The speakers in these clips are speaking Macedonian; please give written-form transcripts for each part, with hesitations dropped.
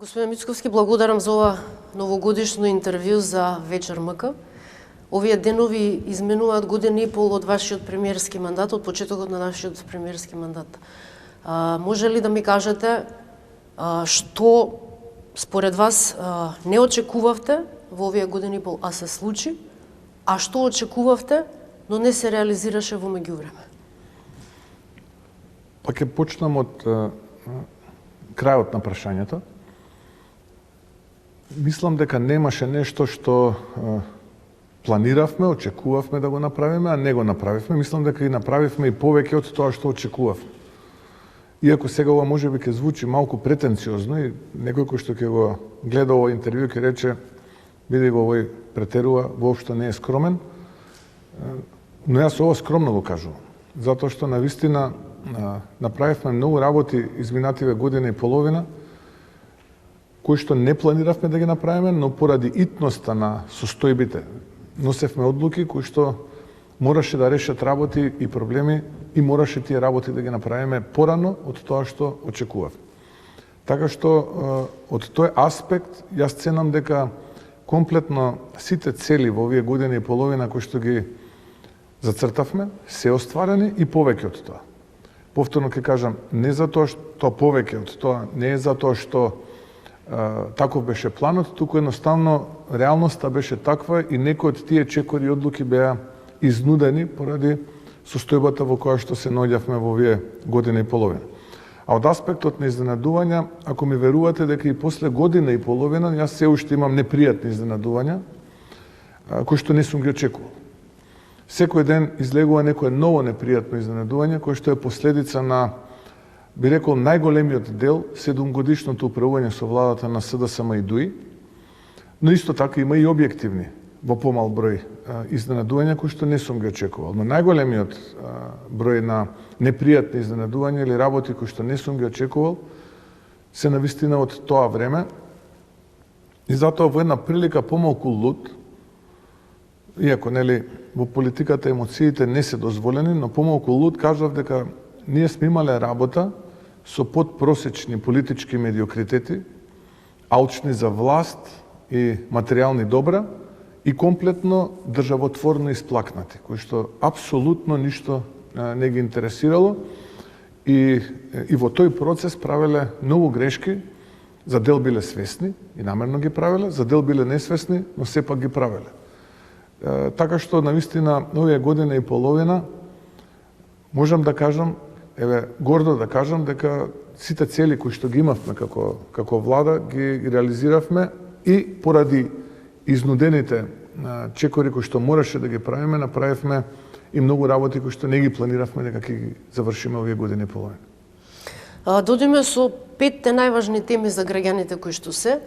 Господин Мицковски, благодарам за ова новогодишно интервју за Вечер МК. Овие денови изменуваат година и пол од вашиот премиерски мандат, од почетокот на нашиот премиерски мандат. Може ли да ми кажете што според вас не очекувавте во овие години и пол, а се случи, а што очекувавте, но не се реализираше во меѓувреме? Па ќе почнам од крајот на прашањето. Мислам дека немаше нешто што планиравме, очекувавме да го направиме, а не го направивме. Мислам дека и направивме и повеќе од тоа што очекувавме. Иако сега ова можеби ќе звучи малку претенциозно и некој кој што ќе го гледа овој интервју ќе рече биде го овој претерува, воопшто не е скромен. Но јас ова скромно го кажувам, затоа што навистина направивме многу работи изминативе година и половина, кои што не планиравме да ги направиме, но поради итноста на состојбите носевме одлуки кои што мораше да решат работи и проблеми и мораше тие работи да ги направиме порано од тоа што очекував. Така што од тој аспект јас ценам дека комплетно сите цели во овие година и половина кои што ги зацртавме се остварени и повеќе од тоа. Повторно ќе кажам, не затоа што повеќе од тоа, не е затоа што таков беше планот, туку едноставно реалноста беше таква и некои од тие чекори одлуки беа изнудени поради состојбата во која што се наоѓавме во овие година и половина. А од аспектот на изненадувања, ако ми верувате дека и после година и половина, јас се уште имам непријатни изненадувања, кои што не сум ги очекувал. Секој ден излегува некое ново непријатно изненадување, кое што е последица на, би рекол, најголемиот дел, 7-годишното управување со владата на СДСМ и ДУИ, но исто така има и објективни, во помал број изненадувања кои што не сум ги очекувал. Но најголемиот број на непријатни изненадувања или работи кои што не сум ги очекувал се навистина од тоа време и затоа во една прилика помалку луд, иако нели во политиката емоциите не се дозволени, но помалку луд кажав дека ние сме имале работа со подпросечни политички медиокритети, алчни за власт и материјални добра и комплетно државотворно исплакнати, кои што апсолутно ништо не ги интересирало и во тој процес правеле многу грешки, за дел биле свесни и намерно ги правеле, за дел биле несвесни, но сепак ги правеле. Така што навистина овие година и половина можам да кажам, гордо да кажам дека сите цели кои што ги имавме како влада ги реализиравме и поради изнудените чекори кои што мораше да ги правиме, направивме и многу работи кои што не ги планиравме дека ќе ги завршиме овие години и половина. Додиме со 5 најважни теми за граѓаните кои што се.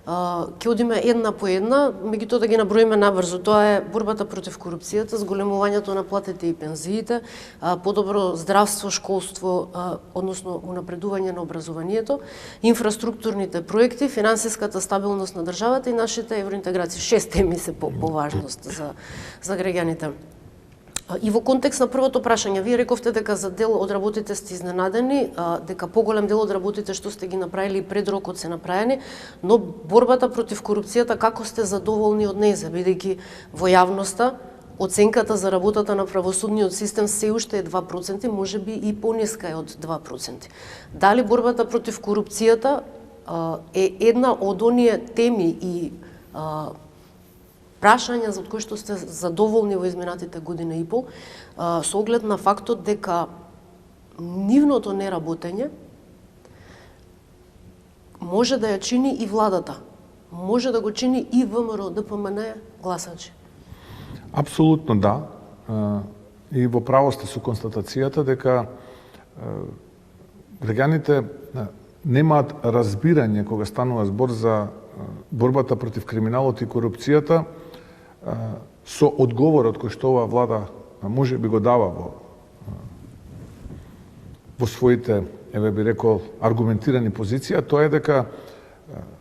Ќе одиме една по една, меѓутоа да ги наброиме набрзо. Тоа е борбата против корупцијата, зголемувањето на платите и пензиите, подобро здравство, школство, односно унапредување на образованието, инфраструктурните проекти, финансиската стабилност на државата и нашите евроинтеграции. 6 теми се по важност за граѓаните. И во контекст на првото прашање, вие рековте дека за дел од работите сте изненадени, дека поголем дел од работите што сте ги направили пред рокот се направени, но борбата против корупцијата, како сте задоволни од неја, бидејќи во јавноста оценката за работата на правосудниот систем се уште е 2%, можеби и пониска е од 2%. Дали борбата против корупцијата е една од оние теми и прашања за кои што сте задоволни во изминатите година и пол, со оглед на фактот дека нивното неработење може да ја чини и владата, може да го чини и ВМРО, ДПМН гласачи? Апсолутно да. И во право сте со констатацијата дека граѓаните немаат разбирање кога станува збор за борбата против криминалот и корупцијата со одговорот кој што оваа влада може би го дава во своите, би рекол, аргументирани позиција, тоа е дека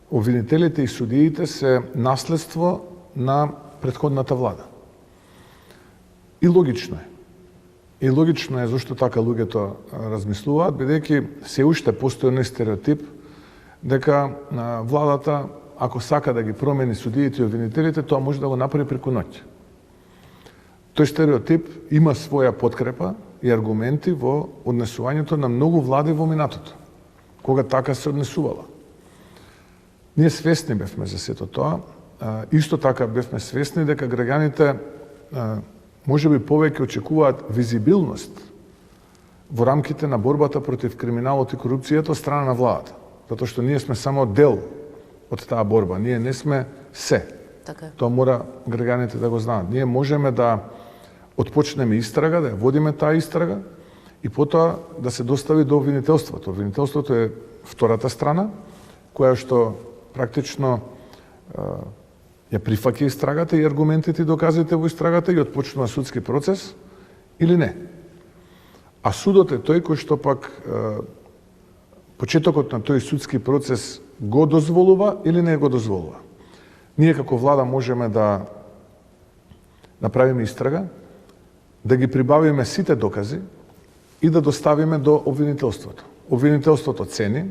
обвинителите и судиите се наследство на претходната влада. И логично е. И логично е зашто така луѓето размислуваат, бидејќи се уште постои оној стереотип дека владата, ако сака да ги промени судиите и обвинителите, тоа може да го направи преку ноќ. Тој стереотип има своја подкрепа и аргументи во однесувањето на многу влади во минатото, кога така се однесувала. Ние свесни бевме за сето тоа, исто така бевме свесни дека граѓаните можеби повеќе очекуваат визибилност во рамките на борбата против криминалот и корупцијата од страна на владата, затоа што ние сме само дел од таа борба, ние не сме се. Така. Тоа мора граѓаните да го знаат. Ние можеме да отпочнеме истрага, да ја водиме таа истрага и потоа да се достави до обвинителството. Обвинителството е втората страна, која што практично ја прифаќа истрагата и аргументите и доказите во истрагата и отпочнува судски процес или не. А судот е тој кој што пак почетокот на тој судски процес го дозволува или не го дозволува. Ние како влада можеме да направиме истрага, да ги прибавиме сите докази и да доставиме до обвинителството. Обвинителството цени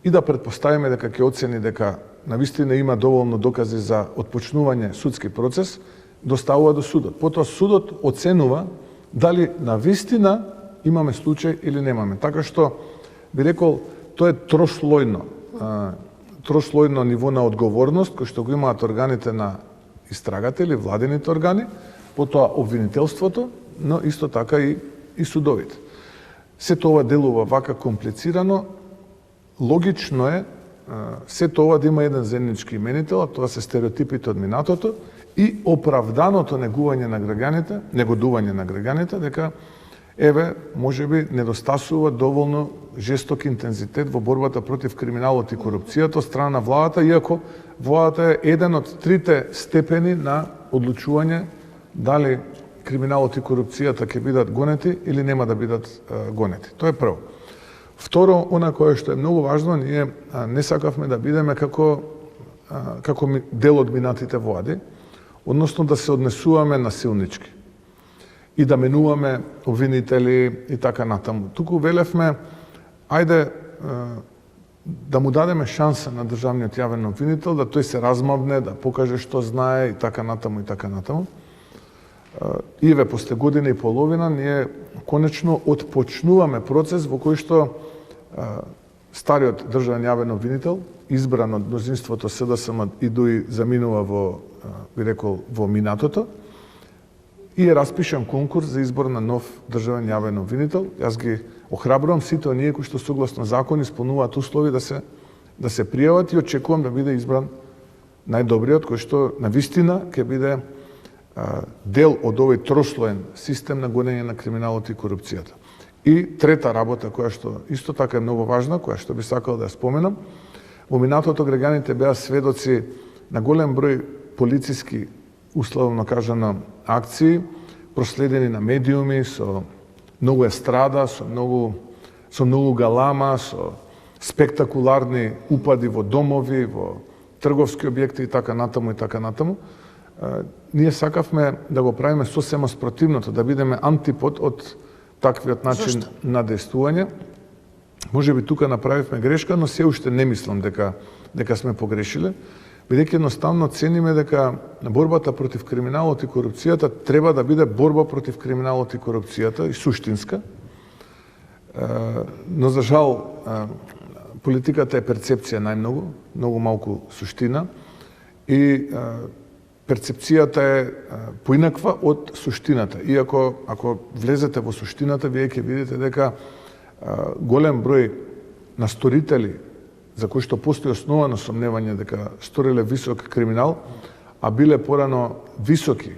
и да предпоставиме дека ќе оцени дека навистина има доволно докази за отпочнување судски процес, доставува до судот. Потоа судот оценува дали навистина имаме случај или немаме. Така што би рекол тоа е трослојно ниво на одговорност кој што го имаат органите на истрагата или владените органи, потоа обвинителството, но исто така и судовите. Сето ова делува вака комплицирано, логично е сето ова да има еден заеднички именител, а тоа се стереотипите од минатото и оправданото негодување на граѓаните дека еве можеби недостасува доволно жесток интензитет во борбата против криминалот и корупцијата од страна на владата, иако владата е еден од трите степени на одлучување дали криминалот и корупцијата ќе бидат гонети или нема да бидат гонети. Тоа е прво. Второ, она кое што е многу важно, ние не сакавме да бидеме како дел од минатите влади, односно да се однесуваме насилнички и да менуваме обвинители и така натаму. Туку велевме, ајде да му дадеме шанса на државниот јавен обвинител, да тој се размавне, да покаже што знае и така натаму и така натаму. Иве, после година и половина, ние конечно отпочнуваме процес во кој што стариот државен јавен обвинител, избран од мнозинството СДСМ и ДУИ, заминува во минатото и е распишан конкурс за избор на нов државен јавен обвинител. Јас ги охрабрувам сите оние кои што согласно закон исполнуваат услови да се пријават и очекувам да биде избран најдобриот кој што навистина ќе биде дел од овој трослоен систем на гонење на криминалот и корупцијата. И трета работа, која што исто така е многу важна, која што би сакал да ја споменам, во минатото граѓаните беа сведоци на голем број полициски, условно кажано, акции, проследени на медиуми, со многу естрада, со многу галама, со спектакуларни упади во домови, во трговски објекти и така натаму и така натаму. Ние сакавме да го правиме сосема спротивното, да бидеме антипод од таквиот начин на действување. Може би тука направивме грешка, но се уште не мислам дека сме погрешиле, бидејќи едноставно цениме дека борбата против криминалот и корупцијата треба да биде борба против криминалот и корупцијата и суштинска. Но за жал политиката е перцепција најмногу, многу малку суштина и перцепцијата е поинаква од суштината. Иако, ако влезете во суштината, вие ќе видите дека голем број на сторители, за кои што постои основано сомневање дека сториле висок криминал, а биле порано високи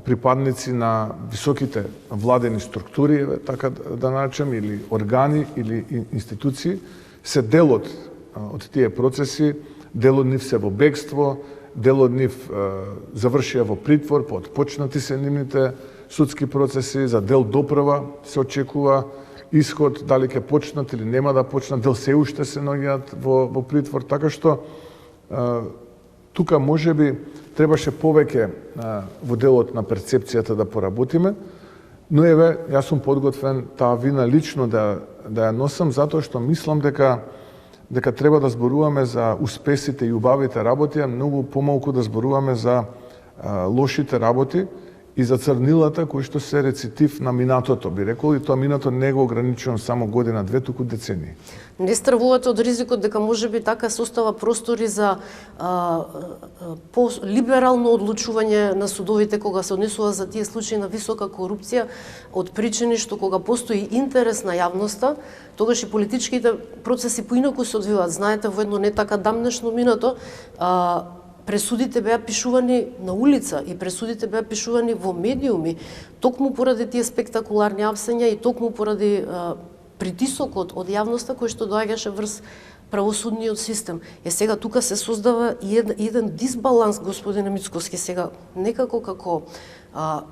припадници на високите владени структури, така да наречем, или органи, или институции, се дел од тие процеси, дел од нив се во бегство, дел од нив завршија во притвор, почнати се нивните судски процеси, за дел доправа се очекува исход, дали ќе почнат или нема да почнат, дел се уште се наоѓаат во притвор, така што тука можеби требаше повеќе во делот на перцепцијата да поработиме, но еве, јас сум подготвен таа вина лично да ја носам, затоа што мислам дека дека треба да зборуваме за успесите и убавите работи, а многу помалку да зборуваме за лошите работи и за црнилата кои што се рецитив на минатото, би рекол, и тоа минато не го ограничувам само година-две, туку децении. Не стравувате од ризикот дека можеби така се остава простори за по-либерално одлучување на судовите кога се однесува за тие случаи на висока корупција, од причини што кога постои интерес на јавноста, тогаш и политичките процеси поинаку се одвиваат. Знаете, во едно не така дамнешно минато, пресудите беа пишувани на улица и пресудите беа пишувани во медиуми, токму поради тие спектакуларни апсења и токму поради притисокот од јавноста кој што доаѓаше врз правосудниот систем. Сега тука се создава еден дисбаланс, господине Мицкоски, сега некако како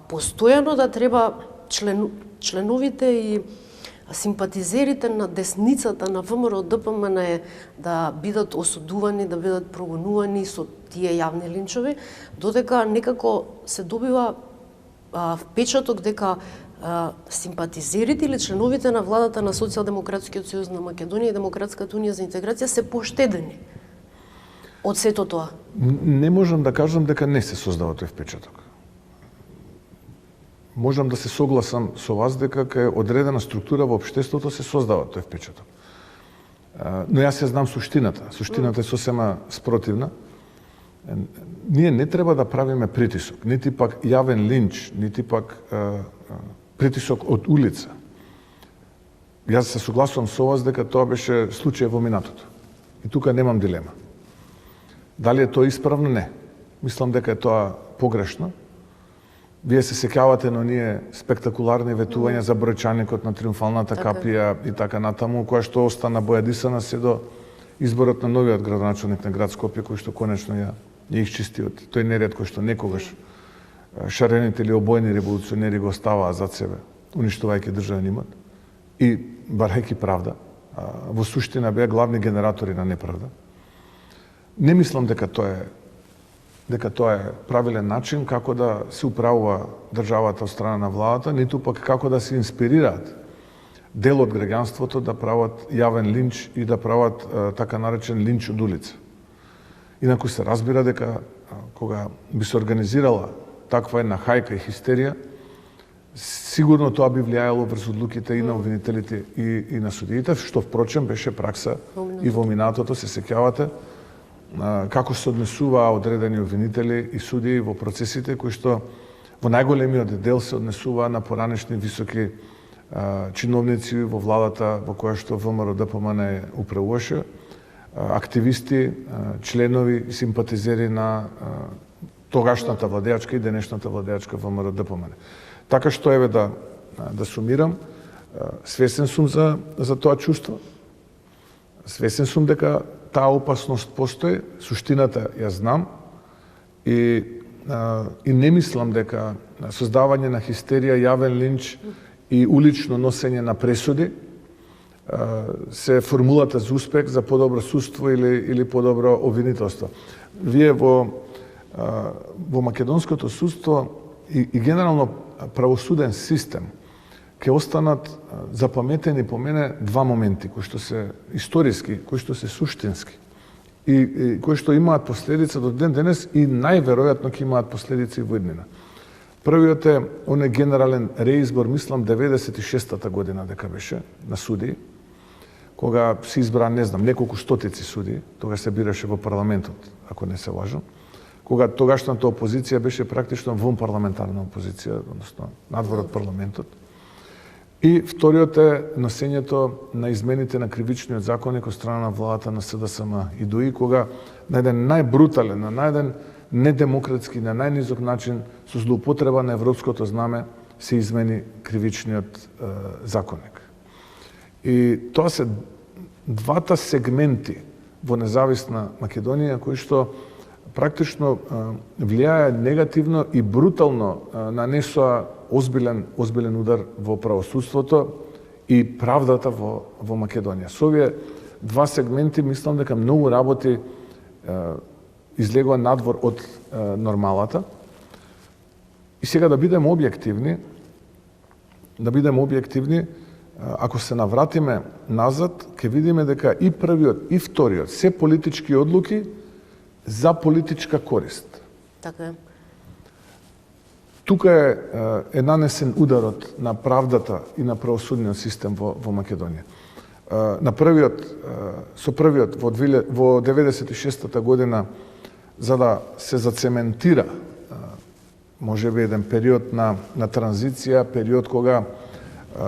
постојано да треба членовите и симпатизерите на десницата на ВМРО ДПМН да бидат осудувани, да бидат прогонувани со тие јавни линчови, додека некако се добива впечаток дека симпатизерите или членовите на владата на Социјалдемократскиот сојуз на Македонија и Демократската унија за интеграција се поштедени од сето тоа. Не можам да кажам дека не се создава тој впечаток. Можам да се согласам со вас дека кај одредена структура во општеството се создава тој впечаток. Но јас ја знам суштината. Суштината е сосема спротивна. Ние не треба да правиме притисок, нити пак јавен линч, нити пак притисок од улица. Јас се согласувам со вас дека тоа беше случај во минатото. И тука немам дилема. Дали е тоа исправно? Не. Мислам дека е тоа погрешно. Вие се сеќавате на оние спектакуларни ветувања за бројчаникот на Триумфалната капија и така натаму, која што остана бојадисана се до изборот на новиот градоначелник на град Скопје, кој што конечно ја исчисти од тој неред кој што некогаш шарените или обојни револуционери го оставаа зад себе, уништувајќи државен имот и барајќи правда. Во суштина беа главни генератори на неправда. Не мислам дека тоа е правилен начин како да се управува државата од страна на владата, ниту пак како да се инспирираат дел од граѓанството да прават јавен линч и да прават така наречен линч од улица. Инаку се разбира дека кога би се организирала таква една хајка и хистерија, сигурно тоа би влијаело врз одлуките и на обвинителите и на судиите, што впрочем беше пракса и во минатото, се сеќавате, како се однесуваа одредени обвинители и судии во процесите кои што во најголемиот дел се однесуваа на поранешни високи чиновници во владата во која што ВМРО ДПМН управуваше, активисти, членови и симпатизери на тогашната владеачка и денешната владеачка ВМРО ДПМН. Така што еве да сумирам, свесен сум за тоа чувство. Свесен сум дека таа опасност постои, суштината ја знам и не мислам дека создавање на хистерија, јавен линч и улично носење на пресуди се формулата за успех за подобро судство или подобро обвинителство. Вие во македонското судство и генерално правосуден систем ќе останат запаметени по мене два моменти кои што се историски, кои што се суштински и кои што имаат последица до ден денес и најверојатно ќе имаат последици во иднина. Првиот е оној генерален реизбор, мислам 96-та година дека беше на судии, кога се избра, не знам, неколку стотици судии, тога се бираше во парламентот, ако не се лажам, кога тогашната опозиција беше практично вон парламентарна опозиција, односно надвор од парламентот. И вториот е носењето на измените на кривичниот законник од страна на владата на СДСМ и ДОИ, кога на еден најбрутален, на еден недемократски, на најнизок начин, со злоупотреба на европското знаме, се измени кривичниот законник. И тоа се двата сегменти во независна Македонија кои што практично влијае негативно и брутално нанесоа озбилен удар во правосудството и правдата во Македонија. Со овие два сегменти мислам дека многу работи излегува надвор од нормалата. И сега да бидеме објективни, ако се навратиме назад, ќе видиме дека и првиот и вториот се политички одлуки за политичка корист. Така е. Тука е нанесен ударот на правдата и на правосудниот систем во Македонија. Со првиот во 96-та година, за да се зацементира можеби еден период на транзиција, период кога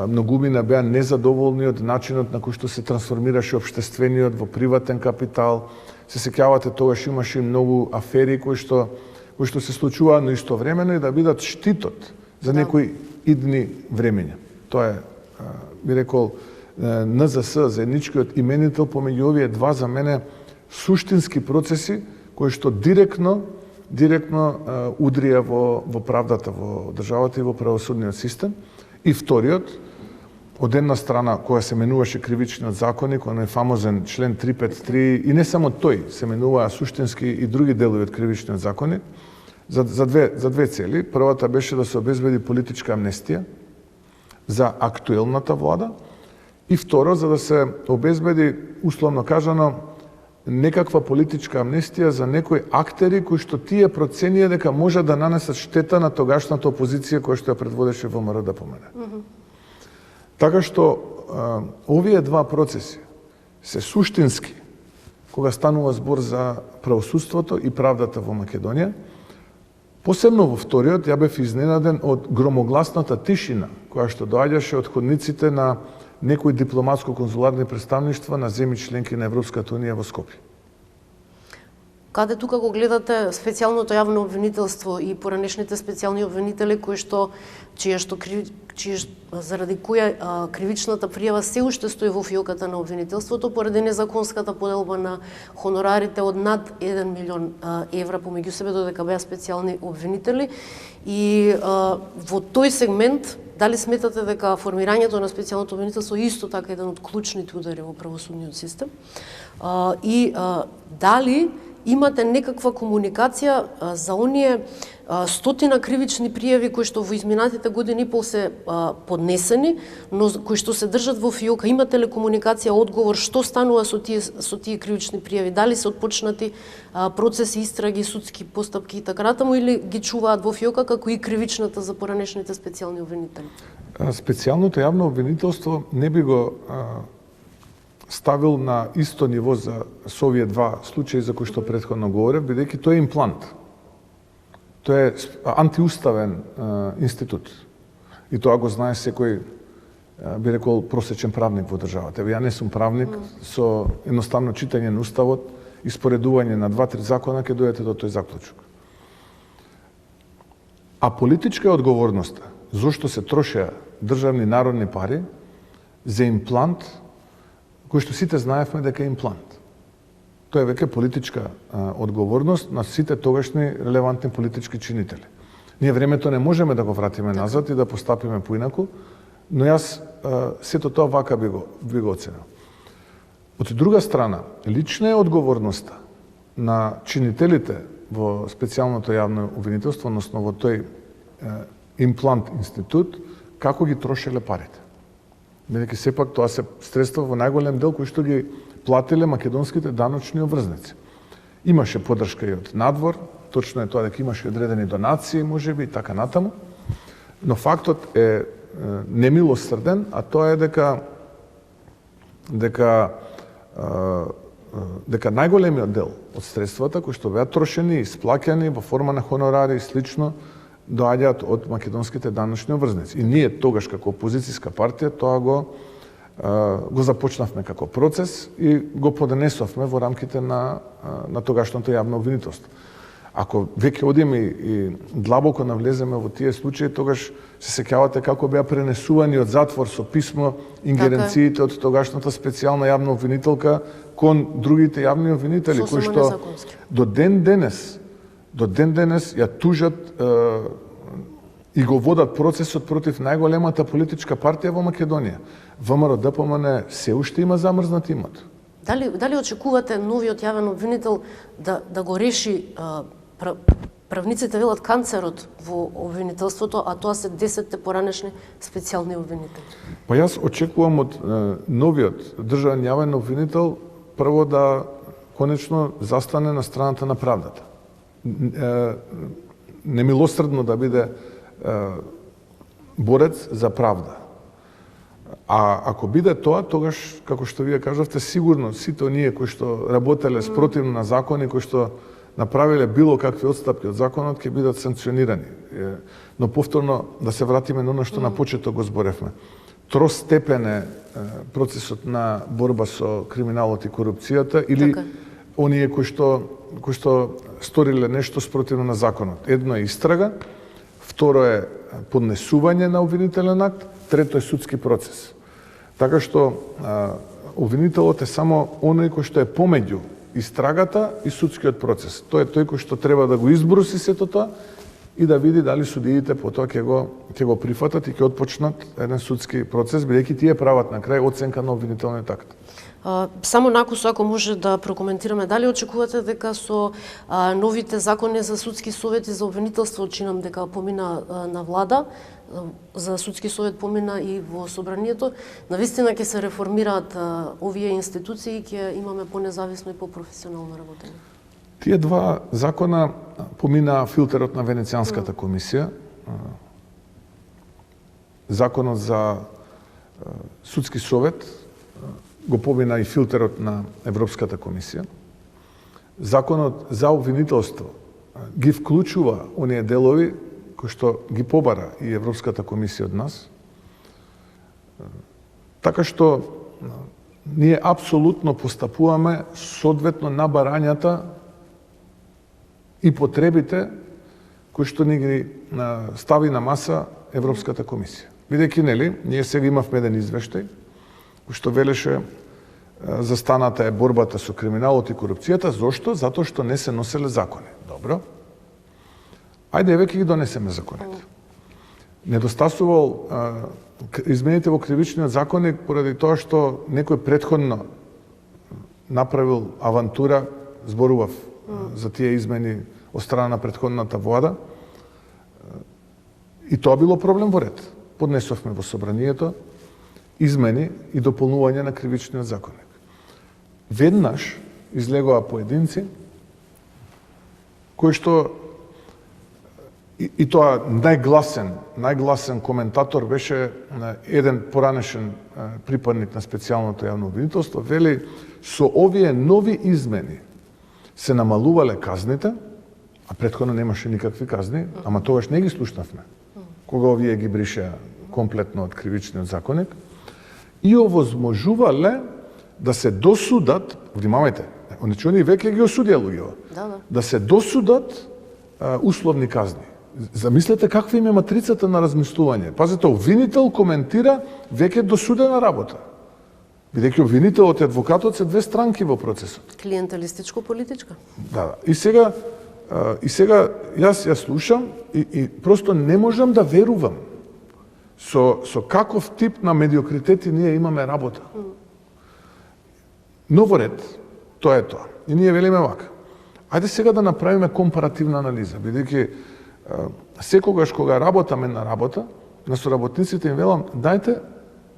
многумина беа незадоволни од начинот на кој што се трансформираше општествениот во приватен капитал. Се сеќавате, тогаш имаше многу афери кои што се случуваа, но истовремено и да бидат штитот за некои идни времења. Тоа е, би рекол, НЗС, заедничкиот именител помеѓу овие два за мене суштински процеси кои што директно удрија во правдата во државата и во правосудниот систем. И вториот, од една страна, која се менуваше кривичниот законник, оној фамозен член 353, и не само тој, се менуваа суштински и други делови од кривичниот законник, за две цели. Првата беше да се обезбеди политичка амнестија за актуелната влада, и второ, за да се обезбеди, условно кажано, некаква политичка амнестија за некои актери кои што тие проценија дека може да нанесат штета на тогашната опозиција која што ја предводеше ВМРО-ДПМНЕ. Така што овие два процеси се суштински кога станува збор за правосудството и правдата во Македонија. Посебно во вториот, ја бев изненаден од громогласната тишина која што доаѓаше од ходниците на некои дипломатско-конзуларни представништва на земји членки на Европската унија во Скопје. Каде тука го гледате специјалното јавно обвинителство и поранешните специјални обвинители заради која кривичната пријава се уште стои во фиоката на обвинителството поради незаконската поделба на хонорарите од над 1 милион евра помеѓу себе, додека беа специјални обвинители. И во тој сегмент, дали сметате дека формирањето на специјалното обвинителство е исто така еден од клучните удари во правосудниот систем? И дали имате некаква комуникација за оние стотина кривични пријави кои што во изминатите години и пол се поднесени, но кои што се држат во фиока? Имате ли комуникација, одговор, што станува со тие кривични пријави? Дали се отпочнати процеси, истраги, судски постапки и така натаму, или ги чуваат во фиока како и кривичната за поранешните специјални обвинители? Специјалното јавно обвинителство не би го ставил на исто ниво со овие два случаи за кои што претходно говорев, бидејќи тој е имплант. Тој е антиуставен институт. И тоа го знае секој, би рекол, просечен правник во државата. Ја не сум правник, со едноставно читање на уставот и споредување на 2-3 закона ќе дојдете до тој заклучок. А политичка е одговорноста зошто се трошеа државни народни пари за имплант кој што сите знаевме дека е имплант. Тоа е веќе политичка одговорност на сите тогашни релевантни политички чинители. Ние времето не можеме да го вратиме назад и да постапиме поинаку, но јас сето тоа вака би го оценил. Од друга страна, лична е одговорноста на чинителите во специјалното јавно обвинителство, односно во тој имплант институт, како ги трошеле парите. Бидејќи сепак тоа се средства во најголем дел кои што ги платиле македонските даночни обврзници. Имаше поддршка и од надвор, точно е тоа дека имаше одредени донации, можеби и така натаму, но фактот е немилосрден, а тоа е дека најголемиот дел од средствата кои што беа трошени и исплаќани во форма на хонорари и слично доаѓаат од македонските даночни обврзници. И ние тогаш како опозицијска партија тоа го започнавме како процес и го поднесовме во рамките на тогашното јавно обвинителство. Ако веќе одиме и длабоко навлеземе во тие случаи, тогаш се сеќавате како беа пренесувани од затвор со писмо ингеренциите од тогашната специјална јавна обвинителка кон другите јавни обвинители кои што до ден денес ја тужат и го водат процесот против најголемата политичка партија во Македонија. ВМРО-ДПМНЕ се уште има замрзнат имот. Дали очекувате новиот јавен обвинител да го реши правниците велат канцерот во обвинителството, а тоа се 10 поранешни специјални обвинители. Па јас очекувам од новиот државен јавен обвинител прво да конечно застане на страната на правдата. Немилосредно да биде борец за правда. А ако биде тоа, тогаш, како што вие кажавте, сигурно сите оние кои што работеле спротивно на закони, кои што направиле било какви отстапки од законот, ќе бидат санкционирани. Но повторно да се вратиме на оно што на почеток го зборевме. Тростепен е процесот на борба со криминалот и корупцијата или оние кои што сториле нешто спротивно на законот. Едно е истрага, второ е поднесување на обвинителен акт, трето е судски процес. Така што обвинителот е само оној кој што е помеѓу истрагата и судскиот процес. Тој е тој кој што треба да го избруси сето тоа и да види дали судиите потоа ќе го прифатат и ќе отпочнат еден судски процес, бидејќи тие прават на крај оценка на обвинителниот акт. Само накусо, ако може да прокоментираме, дали очекувате дека со новите закони за судски совети за обвинителство, чинам дека помина на влада, за судски совет помина и во собранието, навистина ќе се реформираат овие институции и ќе имаме понезависно и попрофесионално работење? Тие два закона помина филтерот на Венецијанската комисија. Законот за судски совет го помина и филтерот на Европската комисија. Законот за обвинителство ги вклучува оние делови кои што ги побара и Европската комисија од нас. Така што ние апсолутно постапуваме соодветно на барањата и потребите кои што ни ги стави на маса Европската комисија. Бидејќи, нели, ние сега имавме еден извештај кој што велеше за станата е борбата со криминалот и корупцијата. Зошто? Затоа што не се носеле закони. Добро. Ајде, еве ќе ги донесеме законите. Недостасувал измените во кривичниот законник поради тоа што некој претходно направил авантура, зборував за тие измени од страна на претходната влада, и тоа било проблем во ред. Поднесовме во собранието измени и дополнување на кривичниот законник. Веднаш излегоа поединци кои што и тоа најгласен коментатор беше еден поранешен припадник на специјалното јавно обвинителство, вели со овие нови измени се намалувале казните, а претходно немаше никакви казни, ама тогаш не ги слушнавме, кога овие ги бришеа комплетно од кривичниот законник, и овозможувале да се досудат, внимавајте, оние веќе ги осудија луѓето, да се досудат условни казни. Замислете каква им е матрицата на размислување. Пазете, обвинител коментира веќе досудена работа. Бидејќи обвинителот и адвокатот се две странки во процесот. Клиентелистичко-политичка. Да. И сега јас ја слушам и просто не можам да верувам со каков тип на медиокритети ние имаме работа. Но во ред, тоа е тоа. И ние велиме вака. Ајде сега да направиме компаративна анализа, бидејќи секогаш кога работаме на работа, на соработниците им велам, дајте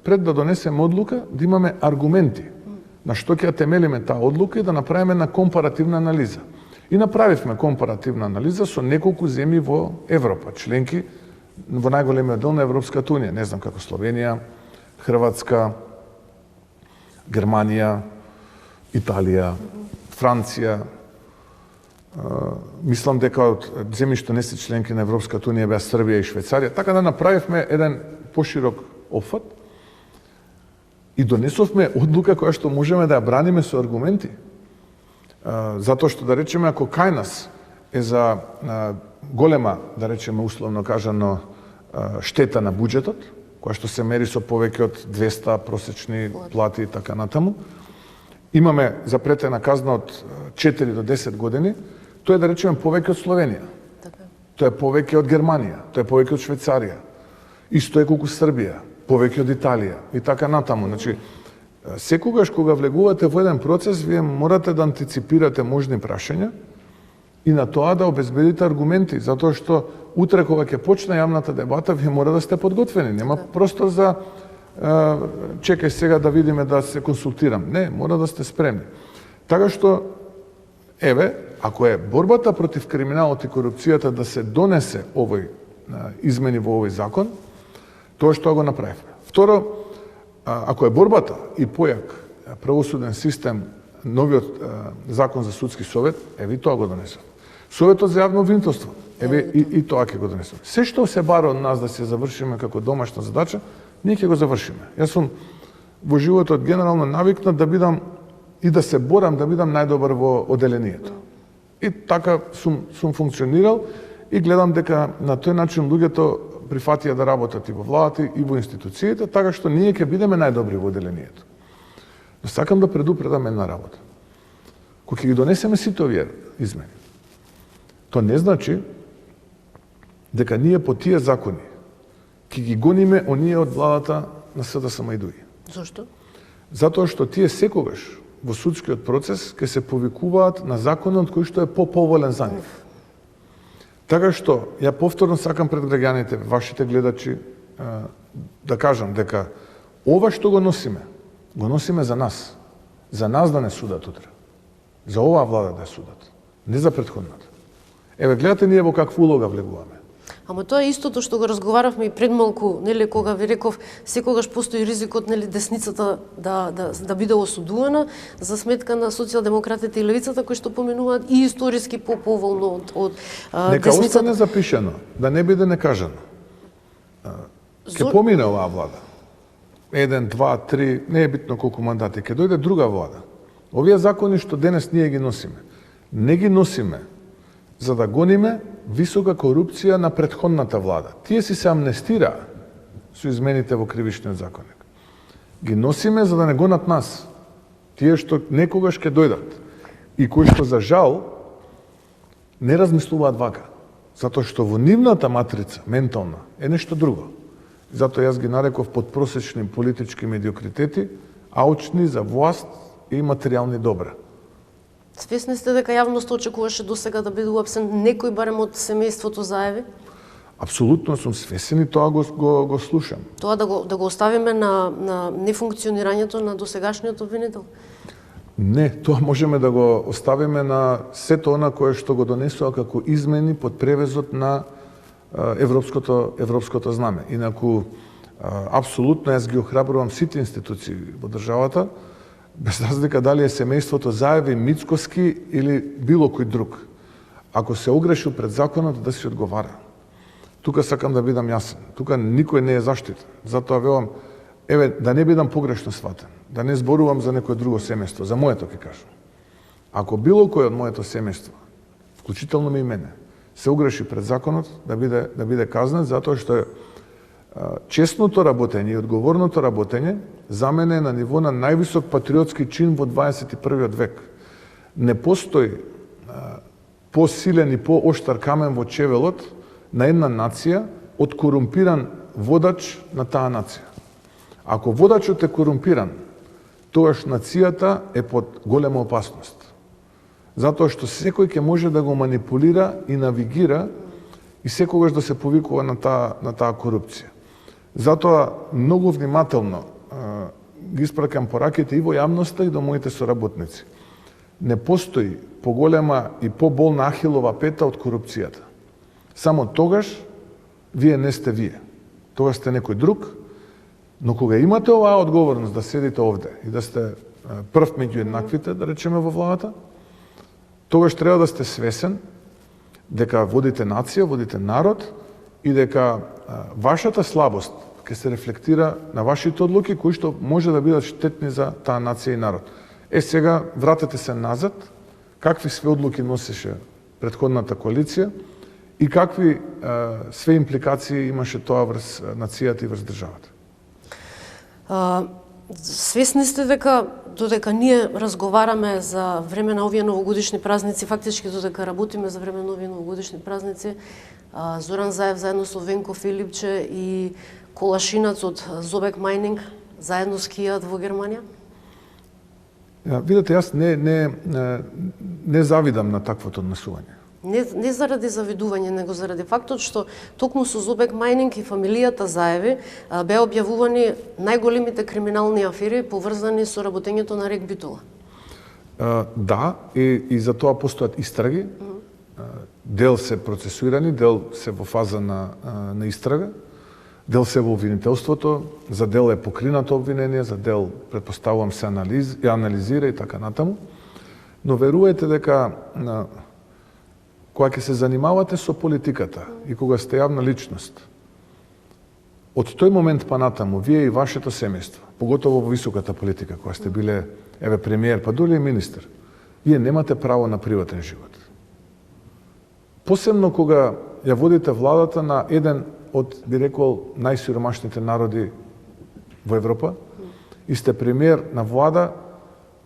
пред да донесеме одлука, да имаме аргументи на што ќе темелиме таа одлука и да направиме на компаративна анализа. И направивме компаративна анализа со неколку земји во Европа, членки во најголемиот дел на Европската унија, не знам како Словенија, Хрватска, Германија, Италија, Франција. Мислам дека од земји што не се членки на Европската унија беа Србија и Швајцарија, така да направивме еден поширок опфат и донесовме одлука која што можеме да ја браниме со аргументи. Затоа што, да речеме, ако кај нас е за голема, да речеме условно кажано, штета на буџетот, која што се мери со повеќе од 200 просечни плати и така натаму, имаме запретена казна од 4 до 10 години, тоа е, да речеме, повеќе од Словенија. Тоа е повеќе од Германија, тоа е повеќе од Швајцарија. Исто е колку Србија, повеќе од Италија и така натаму. Значи, секогаш кога влегувате во еден процес, вие морате да антиципирате можни прашања и на тоа да обезбедите аргументи, затоа што утре кога ќе почне јавната дебата, вие мора да сте подготвени. Нема простор за чекај сега да видиме да се консултирам. Не, мора да сте спремни. Така што, еве, ако е борбата против криминалот и корупцијата да се донесе овој измени во овој закон, тоа што го направивме. Второ, ако е борбата и појак правосуден систем, новиот закон за судски совет, еве и тоа го донесува. Советот за јавно обвинителство, еве и тоа ќе го донесува. Се што се бара од нас да се завршиме како домашна задача, ние ќе го завршиме. Јас сум во животот генерално навикнат да бидам и да се борам да бидам најдобар во оделението. И така сум функционирал и гледам дека на тој начин луѓето прифатија да работат и во владата и во институциите, така што ние ќе бидеме најдобри во оделението. Но сакам да предупредам една работа. Кога ќе ги донесеме сите овие измени, тоа не значи дека ние по тие закони ќе ги гониме оние од владата на СДСМ и други. Зошто? Затоа што тие секогаш во судскиот процес ќе се повикуваат на законот кој што е поповолен за нив. Така што, ја повторно сакам пред граѓаните, вашите гледачи, да кажам дека ова што го носиме за нас. За нас да не судат утре. За оваа влада да судат. Не за претходната. Еве, гледате ние во каква улога влегуваме. Ама тоа е истото што го разговаравме и пред малку, нели, кога ви реков, секогаш постои ризикот, нели, десницата да биде осудувана за сметка на социјалдемократите и левицата кои што поменуваат и историски поповолно од Нека десницата. остане запишено, да не биде некажано. Ке помине оваа влада. 1, 2, 3, не е битно колку мандати, ке дојде друга влада. Овие закони што денес ние ги носиме, не ги носиме за да гониме висока корупција на претходната влада. Тие си се амнестираа со измените во кривичниот законник. Ги носиме за да не гонат нас. Тие што некогаш ќе дојдат и кои што за жал не размислуваат вака. Затоа што во нивната матрица, ментална, е нешто друго. Затоа јас ги нареков подпросечни политички медиокритети, аучни за власт и материјални добра. Свесни сте дека јавноста очекуваше досега да биде уапсен некој барем од семејството Заеви? Апсолутно сум свесен и тоа го слушам. Тоа да го оставиме на нефункционирањето на досегашниот обвинител? Не, тоа можеме да го оставиме на сето она кое што го донесува како измени под превезот на европското знаме. Инаку, апсолутно јас ги охрабрувам сите институции во државата, без разлика дали е семејството Заеви, Мицкоски или било кој друг. Ако се огрешил пред законот, да си одговара. Тука сакам да бидам јасен. Тука никој не е заштитен. Затоа велам, еве, да не бидам погрешно сватен, да не зборувам за некое друго семејство, за моето ќе кажам. Ако било кој од моето семејство, вклучително и мене, се огреши пред законот, да биде казнен, затоа што честното работење и одговорното работење за мене е на ниво на највисок патриотски чин во 21. век. Не постои посилен и пооштар камен во чевелот на една нација од корумпиран водач на таа нација. Ако водачот е корумпиран, тогаш нацијата е под голема опасност. Затоа што секој ќе може да го манипулира и навигира и секогаш да се повикува на таа корупција. Затоа многу внимателно ги испракам пораките и во јавноста и до моите соработници. Не постои поголема и поболна ахилова пета од корупцијата. Само тогаш вие не сте вие. Тогаш сте некој друг, но кога имате оваа одговорност да седите овде и да сте прв меѓу еднаквите, да речеме во владата, тогаш треба да сте свесен дека водите нација, водите народ и дека вашата слабост ќе се рефлектира на вашите одлуки кои што може да бидат штетни за таа нација и народ. Сега вратете се назад, какви све одлуки носеше претходната коалиција и какви све импликации имаше тоа врз нацијата и врз државата. Свесни сте дека додека ние разговараме за време на овие новогодишни празници, фактички додека работиме за време на овие новогодишни празници, Зоран Заев заедно со Венко Филипче и Колашинац од Зобек Мајнинг заедно скијат во Германија? Видете, јас не завидам на таквото однесување. Не заради завидување, него заради фактот што токму со Зобек Мајнинг и фамилијата Заеви беа објавувани најголемите криминални афери поврзани со работењето на Рек Битола. Да, и за тоа постојат истраги. Дел се процесуирани, дел се во фаза на истрага, дел се во обвинителството, за дел е покринато обвинение, за дел, предпоставувам, се анализира и така натаму. Но веруете дека кога ќе се занимавате со политиката и кога сте јавна личност, од тој момент па натаму, вие и вашето семејство, поготово во високата политика, кога сте биле премиер, па доли и министер, вие немате право на приватен живот. Посебно кога ја водите владата на еден од, би рекол, најсиромашните народи во Европа и сте премиер на влада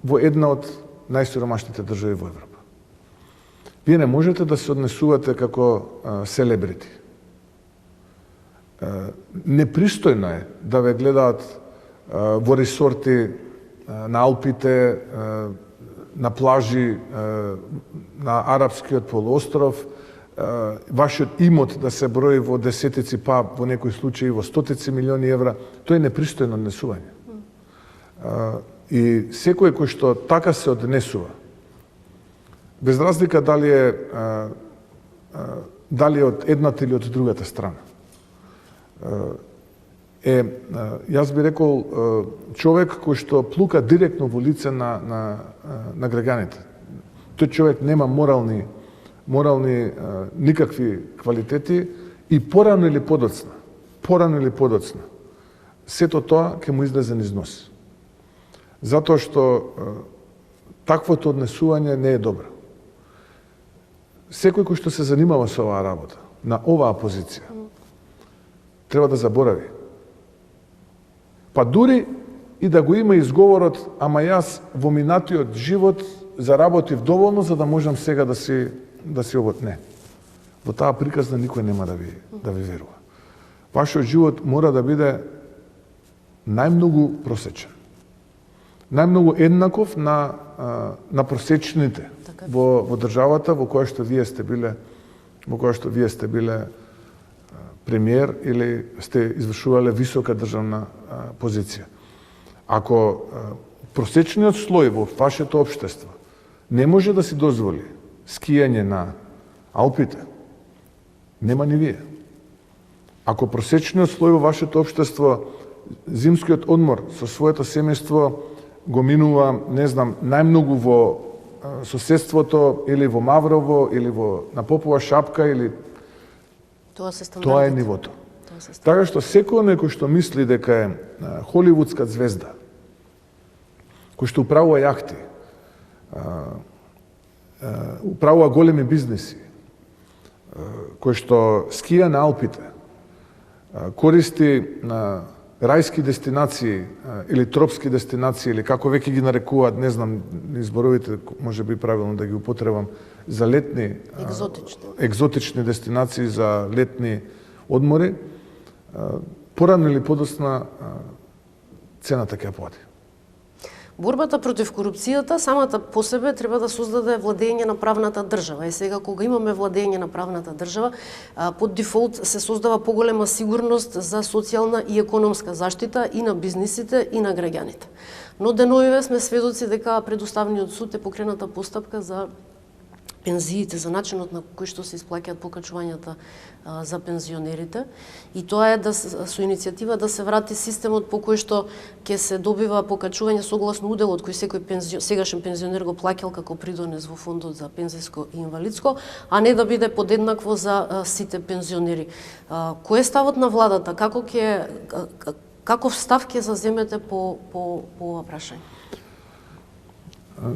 во една од најсиромашните држави во Европа. Вие не можете да се однесувате како селебрити. Непристојно е да ве гледаат во ресорти на Алпите, на плажи на Арапскиот полуостров, вашиот имот да се брои во десетици, па во некои случаи во стотици милиони евра. Тоа е непристојно однесување. И секој кој што така се однесува, без разлика дали е од едната или од другата страна, јас би рекол, човек кој што плука директно во лице на граѓаните. Тој човек нема морални никакви квалитети и порано или подоцна, сето тоа ќе му излезе низ нос. Затоа што таквото однесување не е добро. Секој кој што се занимава со оваа работа, на оваа позиција, треба да заборави. Па дури и да го има изговорот, ама јас во минатиот живот заработив доволно за да можам сега да си не. Во таа приказна никој нема да ви верува. Вашиот живот мора да биде најмногу просечен. Најмногу еднаков на просечните во државата во која што вие сте биле премиер или сте извршувале висока државна позиција. Ако просечниот слој во вашето општество не може да си дозволи скијање на Алпите, нема ни вие. Ако просечниот слој во вашето општество зимскиот одмор со своето семејство го минува, не знам, најмногу во соседството или во Маврово или на Попова шапка или тоа е нивото. Така што секој некој што мисли дека е холивудска звезда, кој што управува јахти, управува големи бизнеси, кој што скија на Алпите, користи рајски дестинации или тропски дестинации, или како веќе ги нарекуваат, не знам, изборовите може би правилно да ги употребам, за летни, екзотични дестинации, за летни одмори, порано или подоцна цената ќе ја плати. Борбата против корупцијата самата по себе треба да создаде владење на правната држава. И сега кога имаме владење на правната држава, под дефолт се создава поголема сигурност за социјална и економска заштита и на бизнисите и на граѓаните. Но деновиве сме сведоци дека пред Уставниот суд е покрената постапка за пензиите, за начинот на кој што се исплаќаат покачувањата за пензионерите, и тоа е со иницијатива да се врати системот по кој што ќе се добива покачување согласно уделот кој секој сегашен пензионер го плаќал како придонес во фондот за пензиско и инвалидско, а не да биде подеднакво за сите пензионери. Кој е ставот на владата? Каков став ќе заземете по ова прашање?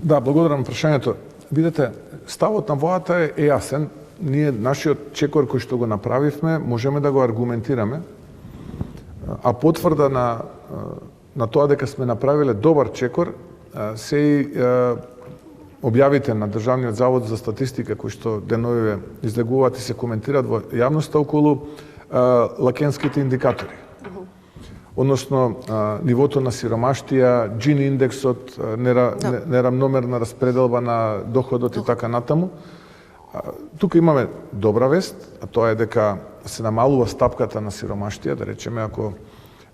Да, благодарам на прашањето. Видете, ставот на владата е јасен. Ние, нашиот чекор кој што го направивме, можеме да го аргументираме, а потврда на тоа дека сме направиле добар чекор се и објавите на Државниот завод за статистика, кои што деновиве излегуваат и се коментираат во јавноста околу лакенските индикатори. Односно, нивото на сиромаштија, Джини индексот, нерамномерна распределба на доходот и така натаму. тука имаме добра вест, а тоа е дека се намалува стапката на сиромаштија, да речеме ако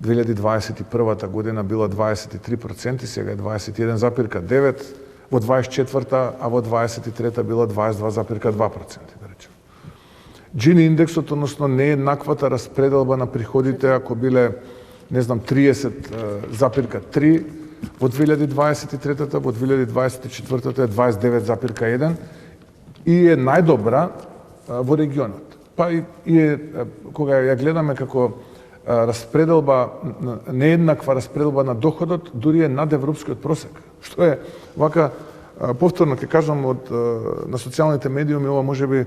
2021 година била 23%, сега е 21,9%, во 24-та, а во 23-та била 22,2%, да речеме. Джини индексот, односно нееднаквата распределба на приходите, ако биле, не знам, 30,3 во 2023-та, во 2024-та е 29,1 и е најдобра во регионот. Па и кога ја гледаме како распределба, нееднаква распределба на доходот, дури е над европскиот просек. Што е, вака, повторно ќе кажам на социјалните медиуми, ова можеби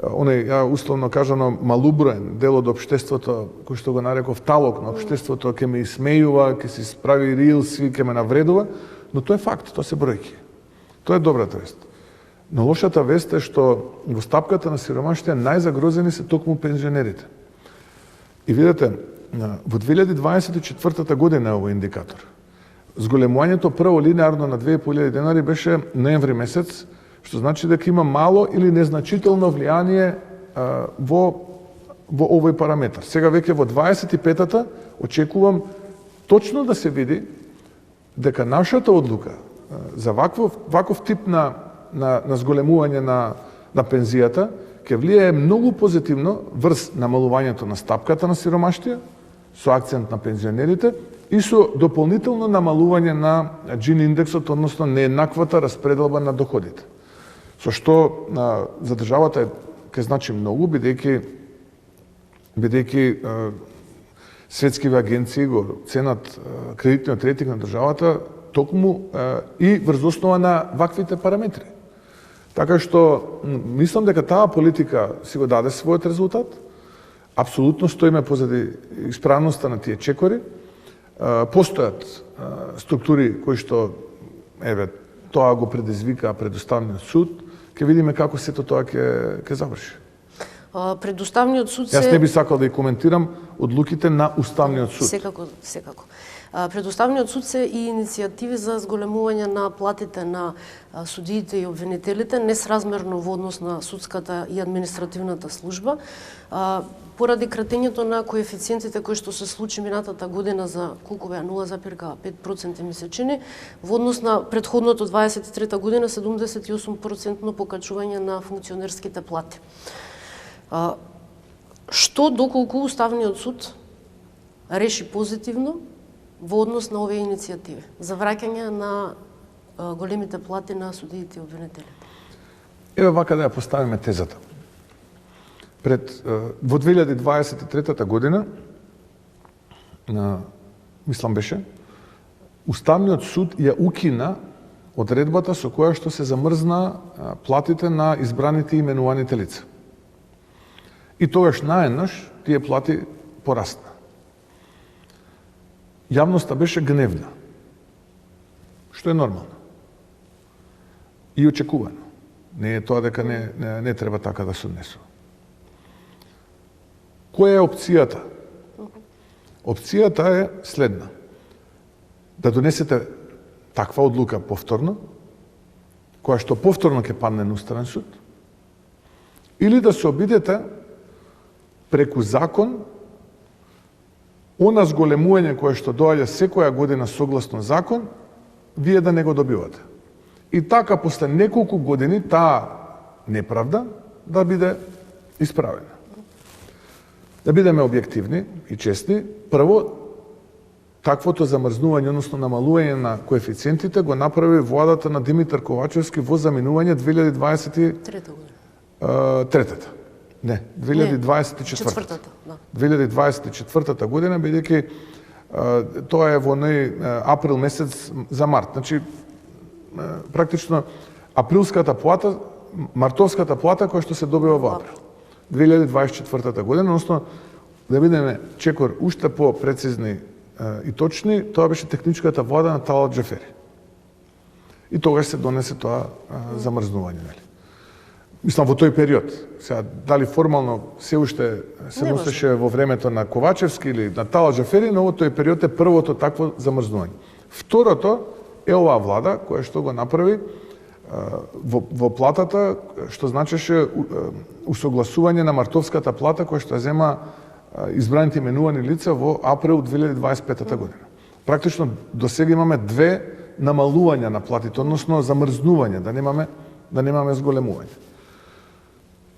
ја условно кажано малуброен дел од општеството, кој што го нареков талок на општеството, ќе ме исмејува, ќе си справи рилси, ќе ме навредува, но тоа е факт, тоа се бројки. Тоа е добрата вест. Но лошата вест е што во стапката на сиромаштија најзагрозени се токму пензионерите. И видите, во 2024 година е овој индикатор. Зголемувањето прво линеарно на 2.500 денари беше ноември месец, што значи дека има мало или незначително влијание во овој параметар. Сега веќе во 25-та очекувам точно да се види дека нашата одлука за ваков тип на зголемување на пензијата ќе влијае многу позитивно врз намалувањето на стапката на сиромаштија, со акцент на пензионерите, и со дополнително намалување на Джини индексот, односно нееднаквата распределба на доходите. Со што за државата ќе значи многу, бидејќи светскиве агенции го ценат кредитниот рейтинг на државата токму и врз основа на ваквите параметри. Така што мислам дека таа политика си го даде својот резултат. Апсолутно стоиме позади исправноста на тие чекори. Постојат структури кои што тоа го предизвика пред Уставниот суд. Ќе видиме како сето тоа ќе заврши. Пред Уставниот суд се... Јас не би сакал да ја коментирам одлуките на Уставниот суд. Секако. Пред Уставниот суд се и иницијативи за зголемување на платите на судиите и обвинителите, несразмерно во однос на судската и административната служба, поради кратењето на коефициентите кои што се случи минатата година за колку беа 0,5% месечини, во однос на претходното 23-та година 78% покачување на функционерските плати. Што доколку Уставниот суд реши позитивно во однос на овие иницијативи за враќање на големите плати на судиите и обвинителите? Еве вака да ја поставиме тезата. Во 2023 година, мислам беше, Уставниот суд ја укина одредбата со која што се замрзна платите на избраните и именуваните лица. И тогаш наеднаш тие плати порасна. Јавноста беше гневна, што е нормално и очекувано. Не е тоа дека не треба така да се однесува. Која е опцијата? Опцијата е следна. Да донесете таква одлука повторно, која што повторно ќе падне на Уставен суд, или да се обидете преку закон она зголемување кое што доаѓа секоја година согласно закон, вие да не го добивате. И така, после неколку години, таа неправда да биде исправена. Да бидеме објективни и честни, прво, таквото замрзнување, односно намалување на коефициентите, го направи владата на Димитар Ковачевски во заминување 2023-та. Не, 2024-та. 2024 година, бидејќи тоа е во април месец за март. Значи, практично, априлската плата, мартовската плата која што се добива во април. 2024 година, односно, да бидеме чекор уште по-прецизни и точни, тоа беше техничката влада на Талат Џафери. И тогаш се донесе тоа замрзнување, нели? Мислам, во тој период. Сега, дали формално се уште се носеше во времето на Ковачевски или на Талат Џафери, но во тој период е првото такво замрзнување. Второто е оваа влада, која што го направи во платата, што значеше усогласување на мартовската плата која што зема избраните именувани лица во април 2025 година. Практично до сега имаме две намалувања на платите, односно замрзнување, да немаме зголемување.